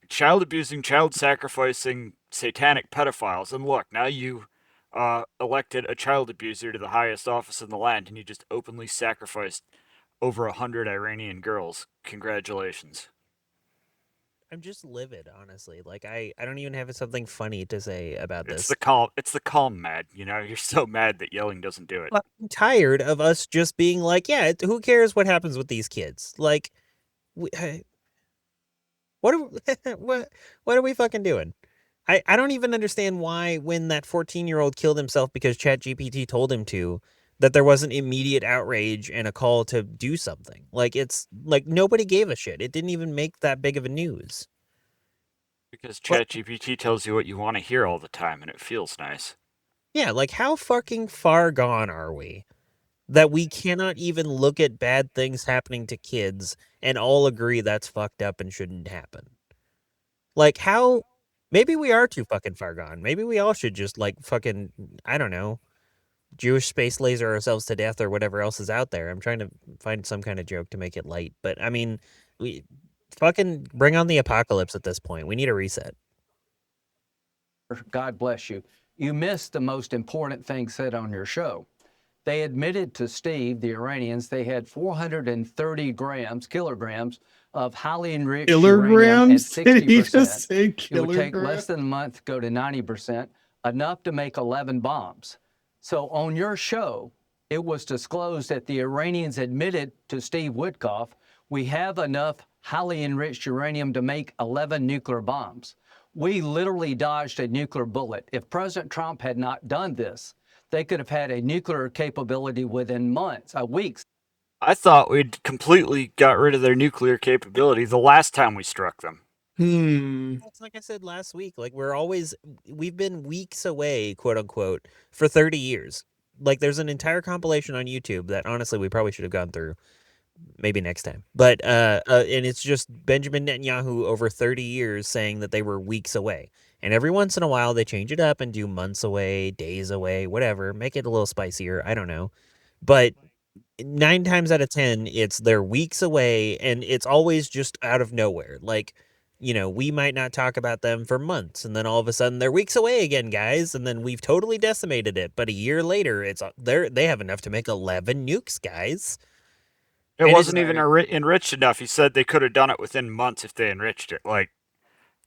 child sacrificing satanic pedophiles. And look, now you elected a child abuser to the highest office in the land, and he just openly sacrificed over 100 Iranian girls. Congratulations. I'm just livid, honestly. Like I don't even have something funny to say about It's this. the calm mad, you know? You're so mad that yelling doesn't do it. I'm tired of us just being like, yeah, who cares what happens with these kids? Like, what are what are we fucking doing? I don't even understand why when that 14-year-old killed himself because ChatGPT told him to, that there wasn't immediate outrage and a call to do something. Like it's like nobody gave a shit. It didn't even make that big of a news. Because ChatGPT tells you what you want to hear all the time, and it feels nice. Yeah, like how fucking far gone are we that we cannot even look at bad things happening to kids and all agree that's fucked up and shouldn't happen? Like how maybe we are too fucking far gone. Maybe we all should just like fucking I don't know, Jewish space laser ourselves to death or whatever else is out there. I'm trying to find some kind of joke to make it light, but I mean, we fucking bring on the apocalypse at this point. We need a reset. God bless you. You missed the most important thing said on your show. They admitted to Steve, the Iranians, they had 430 kilograms of highly enriched uranium at Kilograms? Did he just 60%. say It would take less kilograms? than a month to go to 90%, enough to make 11 bombs. So on your show, it was disclosed that the Iranians admitted to Steve Witkoff, we have enough highly enriched uranium to make 11 nuclear bombs. We literally dodged a nuclear bullet. If President Trump had not done this, they could have had a nuclear capability within months, weeks. I thought we'd completely got rid of their nuclear capability the last time we struck them. It's like I said last week, like we've been weeks away, quote unquote, for 30 years. Like there's an entire compilation on YouTube that honestly we probably should have gone through maybe next time. But and it's just Benjamin Netanyahu over 30 years saying that they were weeks away. And every once in a while they change it up and do months away, days away, whatever, make it a little spicier, I don't know. But 9 times out of 10 they're weeks away and it's always just out of nowhere. Like, you know, we might not talk about them for months and then all of a sudden they're weeks away again, guys, and then we've totally decimated it. But a year later, they have enough to make 11 nukes, guys. It wasn't even enriched enough. He said they could have done it within months if they enriched it. Like,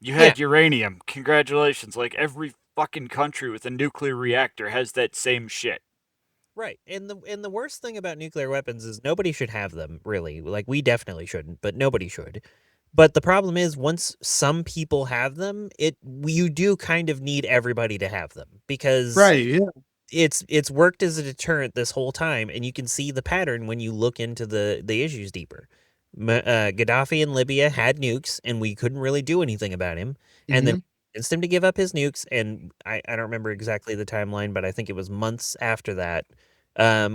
you had uranium. Congratulations. Like, every fucking country with a nuclear reactor has that same shit. Right. And the worst thing about nuclear weapons is nobody should have them, really. Like, we definitely shouldn't, but nobody should. But the problem is once some people have them, you do kind of need everybody to have them because it's worked as a deterrent this whole time, and you can see the pattern when you look into the issues deeper. Gaddafi in Libya had nukes, and we couldn't really do anything about him. And then convinced him to give up his nukes, and I don't remember exactly the timeline, but I think it was months after that,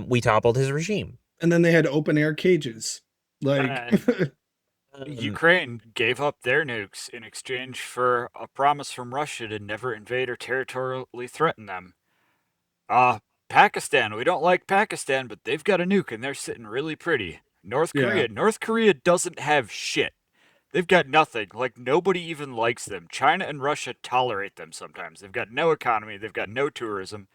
we toppled his regime. And then they had open air cages. Like Ukraine gave up their nukes in exchange for a promise from Russia to never invade or territorially threaten them. Pakistan, we don't like Pakistan, but they've got a nuke and they're sitting really pretty. North Korea doesn't have shit. They've got nothing. Like, nobody even likes them. China and Russia tolerate them sometimes. They've got no economy. They've got no tourism.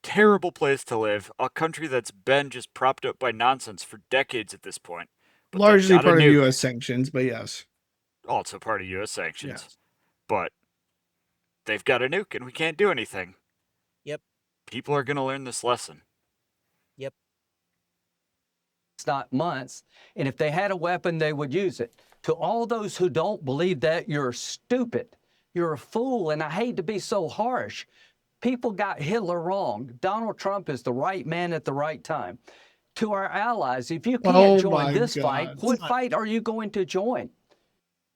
Terrible place to live. A country that's been just propped up by nonsense for decades at this point. But largely part of U.S. sanctions, but yes. Also part of U.S. sanctions. Yes. But they've got a nuke and we can't do anything. Yep. People are going to learn this lesson. Yep. It's not months. And if they had a weapon, they would use it. To all those who don't believe that, you're stupid. You're a fool. And I hate to be so harsh. People got Hitler wrong. Donald Trump is the right man at the right time. To our allies, if you can't join this fight, what fight are you going to join?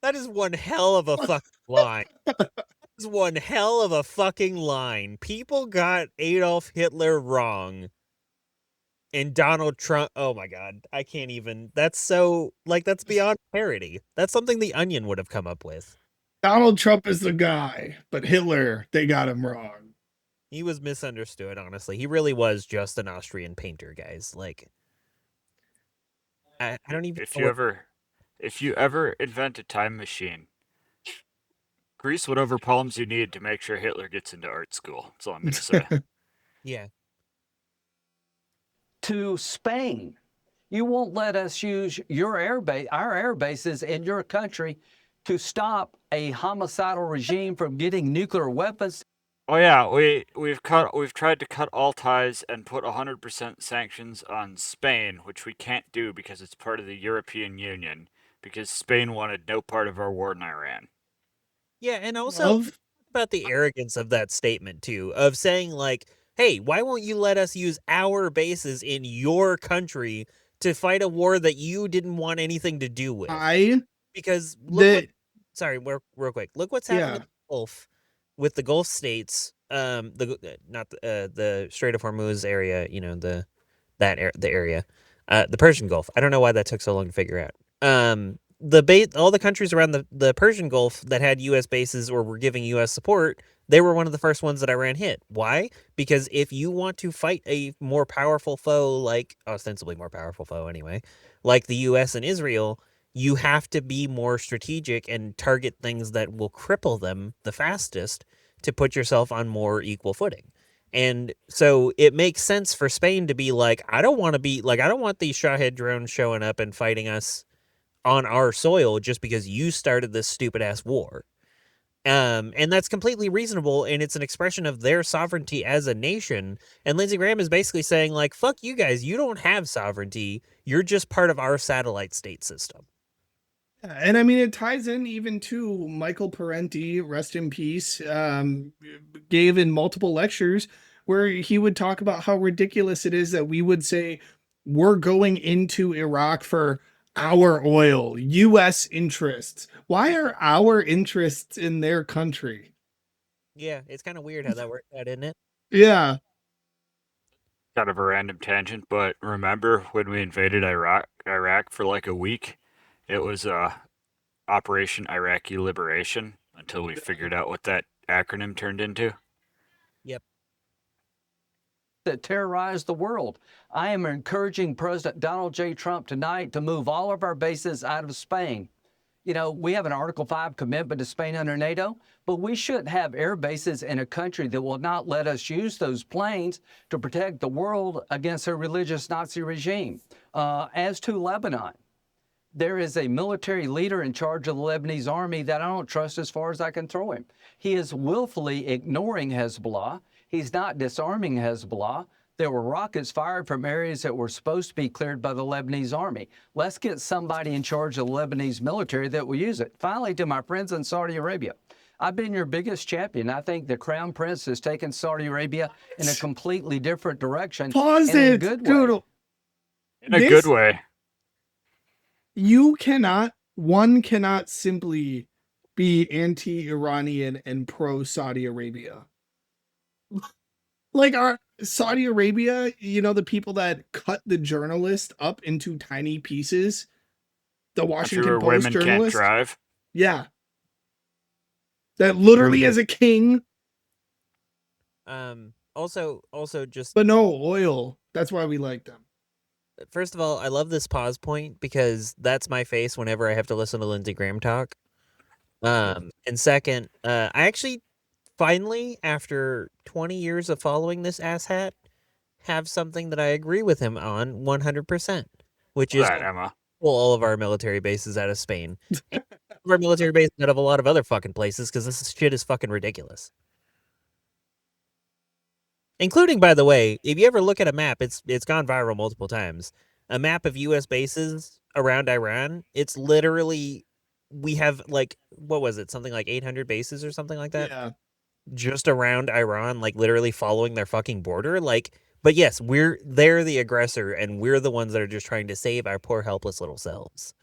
That is one hell of a fucking line. That is one hell of a fucking line. People got Adolf Hitler wrong. And Donald Trump, oh my God, I can't even. That's so, like, that's beyond parody. That's something The Onion would have come up with. Donald Trump is the guy, but Hitler, they got him wrong. He was misunderstood, honestly. He really was just an Austrian painter, guys. Like, I don't even. If you ever invent a time machine, grease whatever palms you need to make sure Hitler gets into art school. That's all I'm gonna say. Yeah. To Spain. You won't let us use your our air bases in your country to stop a homicidal regime from getting nuclear weapons. Oh yeah, we've tried to cut all ties and put 100% sanctions on Spain, which we can't do because it's part of the European Union, because Spain wanted no part of our war in Iran. Yeah, and also about the arrogance of that statement too, of saying like, "Hey, why won't you let us use our bases in your country to fight a war that you didn't want anything to do with?" Because sorry, real quick. Look what's happened in the Gulf with the Gulf states, not the Strait of Hormuz area, you know, the area, the Persian Gulf. I don't know why that took so long to figure out. All the countries around the Persian Gulf that had U.S. bases or were giving U.S. support, they were one of the first ones that Iran hit. Why? Because if you want to fight a more powerful foe, like ostensibly more powerful foe anyway, like the U.S. and Israel, you have to be more strategic and target things that will cripple them the fastest to put yourself on more equal footing. And so it makes sense for Spain to be like, I don't want these Shahed drones showing up and fighting us on our soil just because you started this stupid ass war. And that's completely reasonable, and it's an expression of their sovereignty as a nation. And Lindsey Graham is basically saying, like, fuck you guys, you don't have sovereignty. You're just part of our satellite state system. And I mean, it ties in even to Michael Parenti, rest in peace, gave in multiple lectures where he would talk about how ridiculous it is that we would say we're going into Iraq for our oil, U.S. interests. Why are our interests in their country? Yeah, it's kind of weird how that worked out, isn't it? Yeah. Kind of a random tangent, but remember when we invaded Iraq for like a week? It was Operation Iraqi Liberation until we figured out what that acronym turned into. Yep. That terrorize the world. I am encouraging President Donald J. Trump tonight to move all of our bases out of Spain. You know, we have an Article 5 commitment to Spain under NATO, but we shouldn't have air bases in a country that will not let us use those planes to protect the world against a religious Nazi regime. As to Lebanon, there is a military leader in charge of the Lebanese army that I don't trust as far as I can throw him. He is willfully ignoring Hezbollah. He's not disarming Hezbollah. There were rockets fired from areas that were supposed to be cleared by the Lebanese army. Let's get somebody in charge of the Lebanese military that will use it. Finally, to my friends in Saudi Arabia, I've been your biggest champion. I think the Crown Prince has taken Saudi Arabia in a completely different direction. Pause in it, a good dude. way. In a good way. One cannot simply be anti-Iranian and pro-Saudi Arabia. Like our Saudi Arabia, you know, the people that cut the journalist up into tiny pieces, the Washington Post women journalist. can't drive. Yeah. That literally is a king. Also just. But no oil. That's why we like them. First of all, I love this pause point because that's my face whenever I have to listen to Lindsey Graham talk. And second, I actually finally, after 20 years of following this asshat, have something that I agree with him on 100%, which is Emma. Pull all of our military bases out of Spain. And our military bases out of a lot of other fucking places because this shit is fucking ridiculous. Including, by the way, if you ever look at a map, it's gone viral multiple times. A map of U.S. bases around Iran, it's literally, we have like, what was it? Something like 800 bases or something like that? Yeah. Just around Iran, like literally following their fucking border. Like, but yes, they're the aggressor and we're the ones that are just trying to save our poor helpless little selves.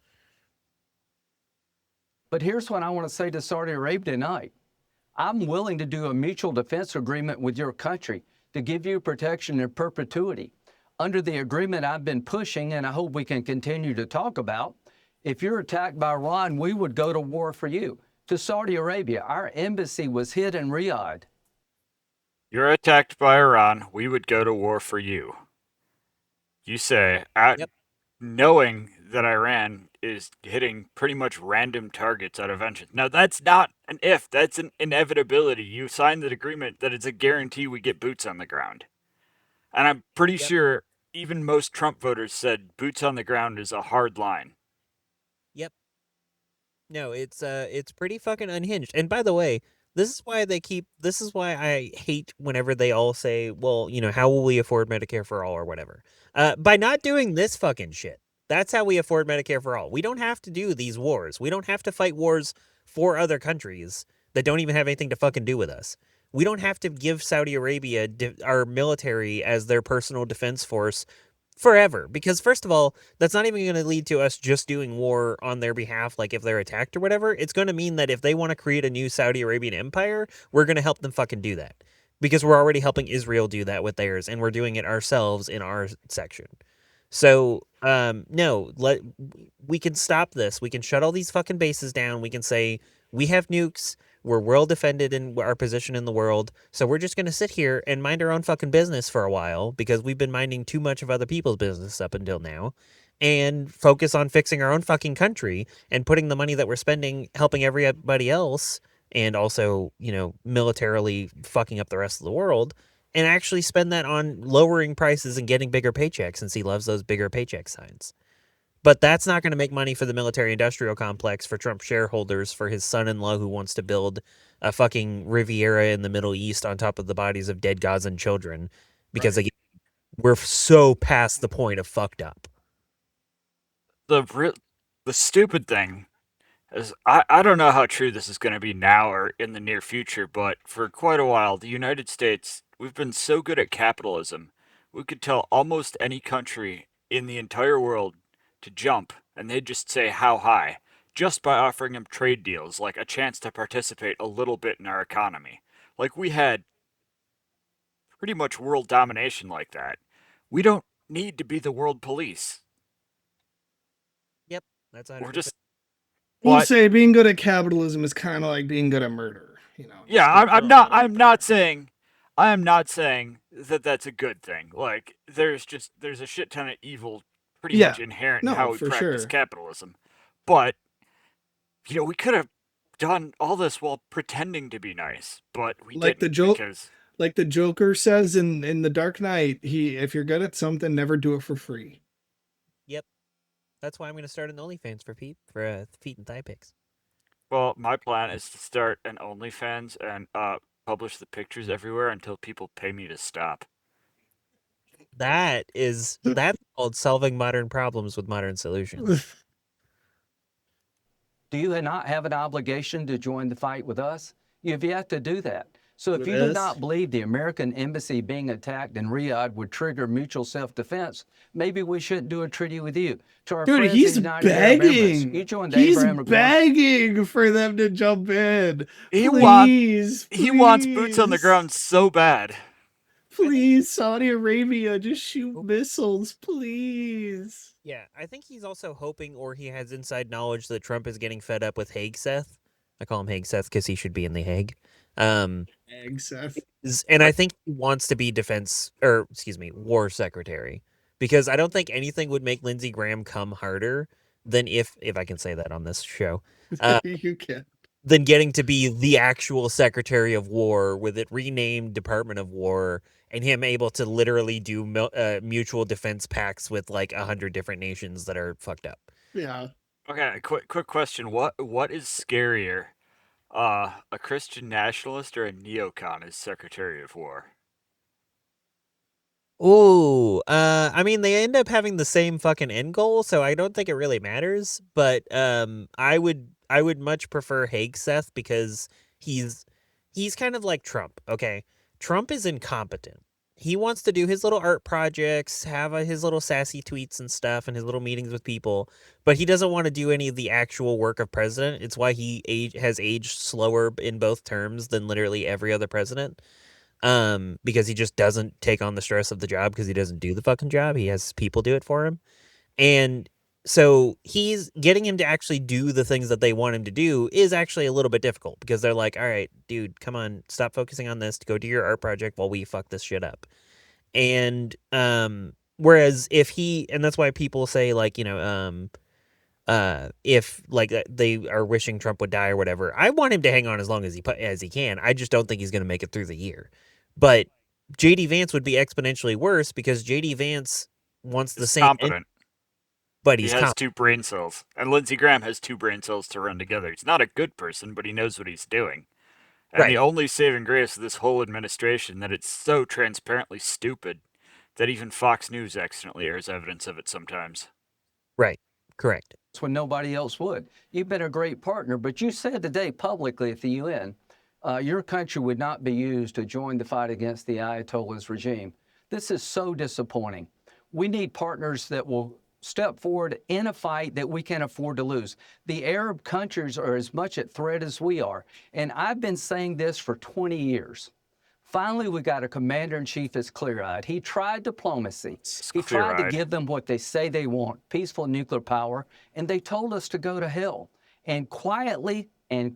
But here's what I want to say to Saudi Arabia tonight. I'm willing to do a mutual defense agreement with your country to give you protection in perpetuity. Under the agreement I've been pushing, and I hope we can continue to talk about, if you're attacked by Iran, we would go to war for you. To Saudi Arabia, our embassy was hit in Riyadh. You're attacked by Iran, we would go to war for you. You say, knowing that Iran is hitting pretty much random targets out of vengeance. Now, that's not an if, that's an inevitability. You signed the agreement that it's a guarantee we get boots on the ground. And I'm pretty Yep. sure even most Trump voters said boots on the ground is a hard line. Yep. No, it's pretty fucking unhinged. And by the way, this is why I hate whenever they all say, well, how will we afford Medicare for all or whatever? By not doing this fucking shit. That's how we afford Medicare for all. We don't have to do these wars. We don't have to fight wars for other countries that don't even have anything to fucking do with us. We don't have to give Saudi Arabia our military as their personal defense force forever, because first of all, that's not even going to lead to us just doing war on their behalf, like if they're attacked or whatever. It's going to mean that if they want to create a new Saudi Arabian empire, we're going to help them fucking do that, because we're already helping Israel do that with theirs, and we're doing it ourselves in our section. So no, we can stop this. We can shut all these fucking bases down. We can say we have nukes. We're well defended in our position in the world. So we're just going to sit here and mind our own fucking business for a while, because we've been minding too much of other people's business up until now, and focus on fixing our own fucking country and putting the money that we're spending helping everybody else, and also, militarily fucking up the rest of the world, and actually spend that on lowering prices and getting bigger paychecks, since he loves those bigger paycheck signs. But that's not going to make money for the military industrial complex, for Trump shareholders, for his son-in-law who wants to build a fucking Riviera in the Middle East on top of the bodies of dead Gazan children, because again, we're so past the point of fucked up. The stupid thing is, I don't know how true this is going to be now or in the near future, but for quite a while, the United States, we've been so good at capitalism, we could tell almost any country in the entire world to jump, and they'd just say how high, just by offering them trade deals, like a chance to participate a little bit in our economy. Like we had pretty much world domination like that. We don't need to be the world police. Yep, that's 100%. We're just We'll But say being good at capitalism is kind of like being good at murder. yeah, just to I'm throw not. that out I am not saying that that's a good thing. Like there's a shit ton of evil, pretty Yeah. much inherent in No, how we for practice sure. capitalism. But we could have done all this while pretending to be nice, but we Like the didn't joke, because like the Joker says in the Dark Knight, if you're good at something, never do it for free. Yep. That's why I'm going to start an OnlyFans for feet and thigh pics. well, my plan is to start an OnlyFans and publish the pictures everywhere until people pay me to stop. That's called solving modern problems with modern solutions. Do you not have an obligation to join the fight with us? You've yet to do that. So if With you do us? not believe the American embassy being attacked in Riyadh would trigger mutual self-defense, maybe we shouldn't do a treaty with you. To our Dude, friends he's in the United Arab Emirates, you begging. joined the He's Abraham Accord. begging for them to jump in. He wants boots on the Please. ground so bad. Please, Saudi Arabia, just shoot missiles, please. Yeah, I think he's also hoping, or he has inside knowledge, that Trump is getting fed up with Hague Seth. I call him Hague Seth because he should be in the Hague. Egg, Seth. And I think he wants to be war secretary, because I don't think anything would make Lindsey Graham come harder than, if I can say that on this show, You can. than getting to be the actual Secretary of War, with it renamed Department of War, and him able to literally do mutual defense pacts with like 100 different nations that are fucked up. Yeah. Okay, quick question. What is scarier? A Christian nationalist or a neocon as Secretary of War? Ooh, I mean, they end up having the same fucking end goal, so I don't think it really matters. But I would much prefer Hague Seth, because he's kind of like Trump. Okay, Trump is incompetent. He wants to do his little art projects, have his little sassy tweets and stuff, and his little meetings with people, but he doesn't want to do any of the actual work of president. It's why he has aged slower in both terms than literally every other president. Because he just doesn't take on the stress of the job, because he doesn't do the fucking job. He has people do it for him. And so he's getting him to actually do the things that they want him to do is actually a little bit difficult, because they're like, all right, dude, come on, stop focusing on this to go do your art project while we fuck this shit up. And, whereas and that's why people say, like, if like they are wishing Trump would die or whatever, I want him to hang on as long as he can. I just don't think he's going to make it through the year. But JD Vance would be exponentially worse because JD Vance wants the He's same, competent. but He he's has 2 brain cells, and Lindsey Graham has 2 brain cells to run together. He's not a good person, but he knows what he's doing. And Right. the only saving grace of this whole administration that it's so transparently stupid that even Fox News accidentally airs evidence of it sometimes. Right. Correct. when nobody else would. You've been a great partner, but you said today publicly at the UN, your country would not be used to join the fight against the Ayatollah's regime. This is so disappointing. We need partners that will step forward in a fight that we can't afford to lose. The Arab countries are as much at threat as we are. And I've been saying this for 20 years. Finally, we got a commander-in-chief that's clear-eyed. He tried diplomacy. He tried to give them what they say they want, peaceful nuclear power, and they told us to go to hell. And quietly and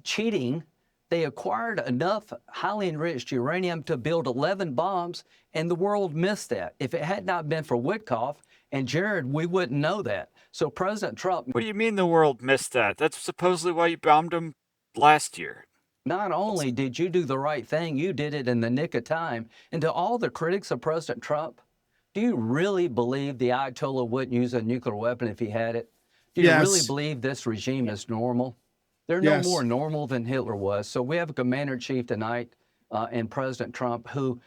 cheating, they acquired enough highly enriched uranium to build 11 bombs, and the world missed that. If it had not been for Witkoff and Jared, we wouldn't know that. So President Trump... What do you mean the world missed that? That's supposedly why you bombed him last year. Not only did you do the right thing, you did it in the nick of time. And to all the critics of President Trump, do you really believe the Ayatollah wouldn't use a nuclear weapon if he had it? Do you really believe this regime is normal? They're no more normal than Hitler was. So we have a commander-in-chief tonight and President Trump who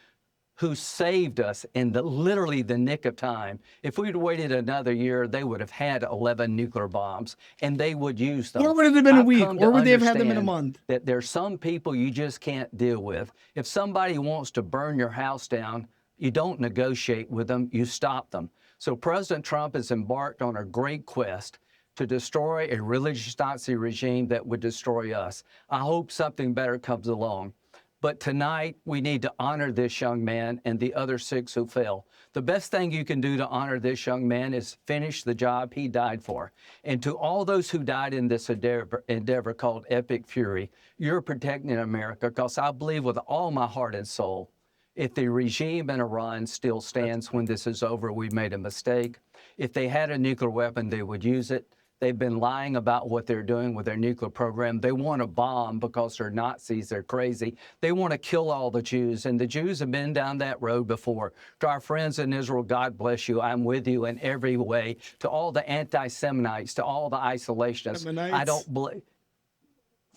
saved us in literally the nick of time. If we'd waited another year, they would have had 11 nuclear bombs, and they would use them. Or would it have been a week? Or would they have had them in a month? That there's some people you just can't deal with. If somebody wants to burn your house down, you don't negotiate with them, you stop them. So President Trump has embarked on a great quest to destroy a religious Nazi regime that would destroy us. I hope something better comes along. But tonight, we need to honor this young man and the other 6 who fell. The best thing you can do to honor this young man is finish the job he died for. And to all those who died in this endeavor called Epic Fury, you're protecting America, because I believe with all my heart and soul, if the regime in Iran still stands when this is over, we made a mistake. If they had a nuclear weapon, they would use it. They've been lying about what they're doing with their nuclear program. They want to bomb because they're Nazis, they're crazy. They want to kill all the Jews, and the Jews have been down that road before. To our friends in Israel, God bless you. I'm with you in every way. To all the anti-Seminites, to all the isolationists, I don't believe.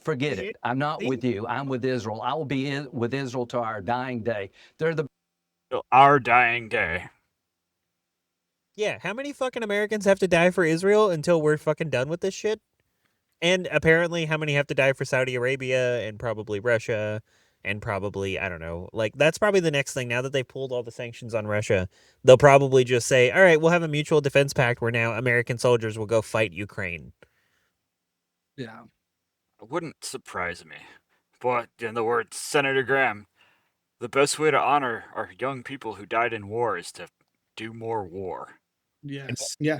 Forget it. I'm not with you. I'm with Israel. I will be with Israel to our dying day. They're the... Our dying day. Yeah, how many fucking Americans have to die for Israel until we're fucking done with this shit? And apparently how many have to die for Saudi Arabia and probably Russia and probably, I don't know, like that's probably the next thing. Now that they've pulled all the sanctions on Russia, they'll probably just say, all right, we'll have a mutual defense pact where now American soldiers will go fight Ukraine. Yeah. It wouldn't surprise me. But in the words Senator Graham, the best way to honor our young people who died in war is to do more war. Yes. Yeah.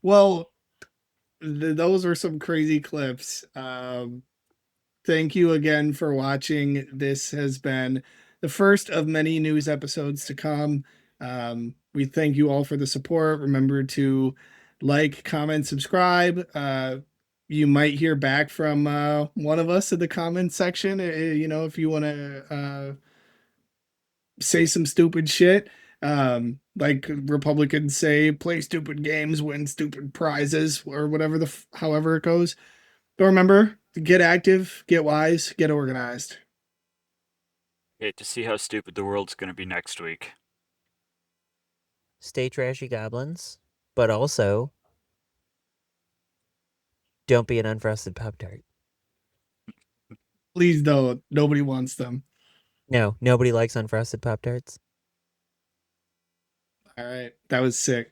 Well, those were some crazy clips. Thank you again for watching. This has been the first of many news episodes to come. We thank you all for the support. Remember to like, comment, subscribe. You might hear back from one of us in the comment section. You know, if you want to say some stupid shit. Like Republicans say, play stupid games, win stupid prizes, or whatever however it goes. But remember, get active, get wise, get organized. Hate to see how stupid the world's gonna be next week. Stay trashy, goblins, but also don't be an unfrosted Pop-Tart. Please don't. Nobody wants them. No, nobody likes unfrosted Pop-Tarts. All right. That was sick.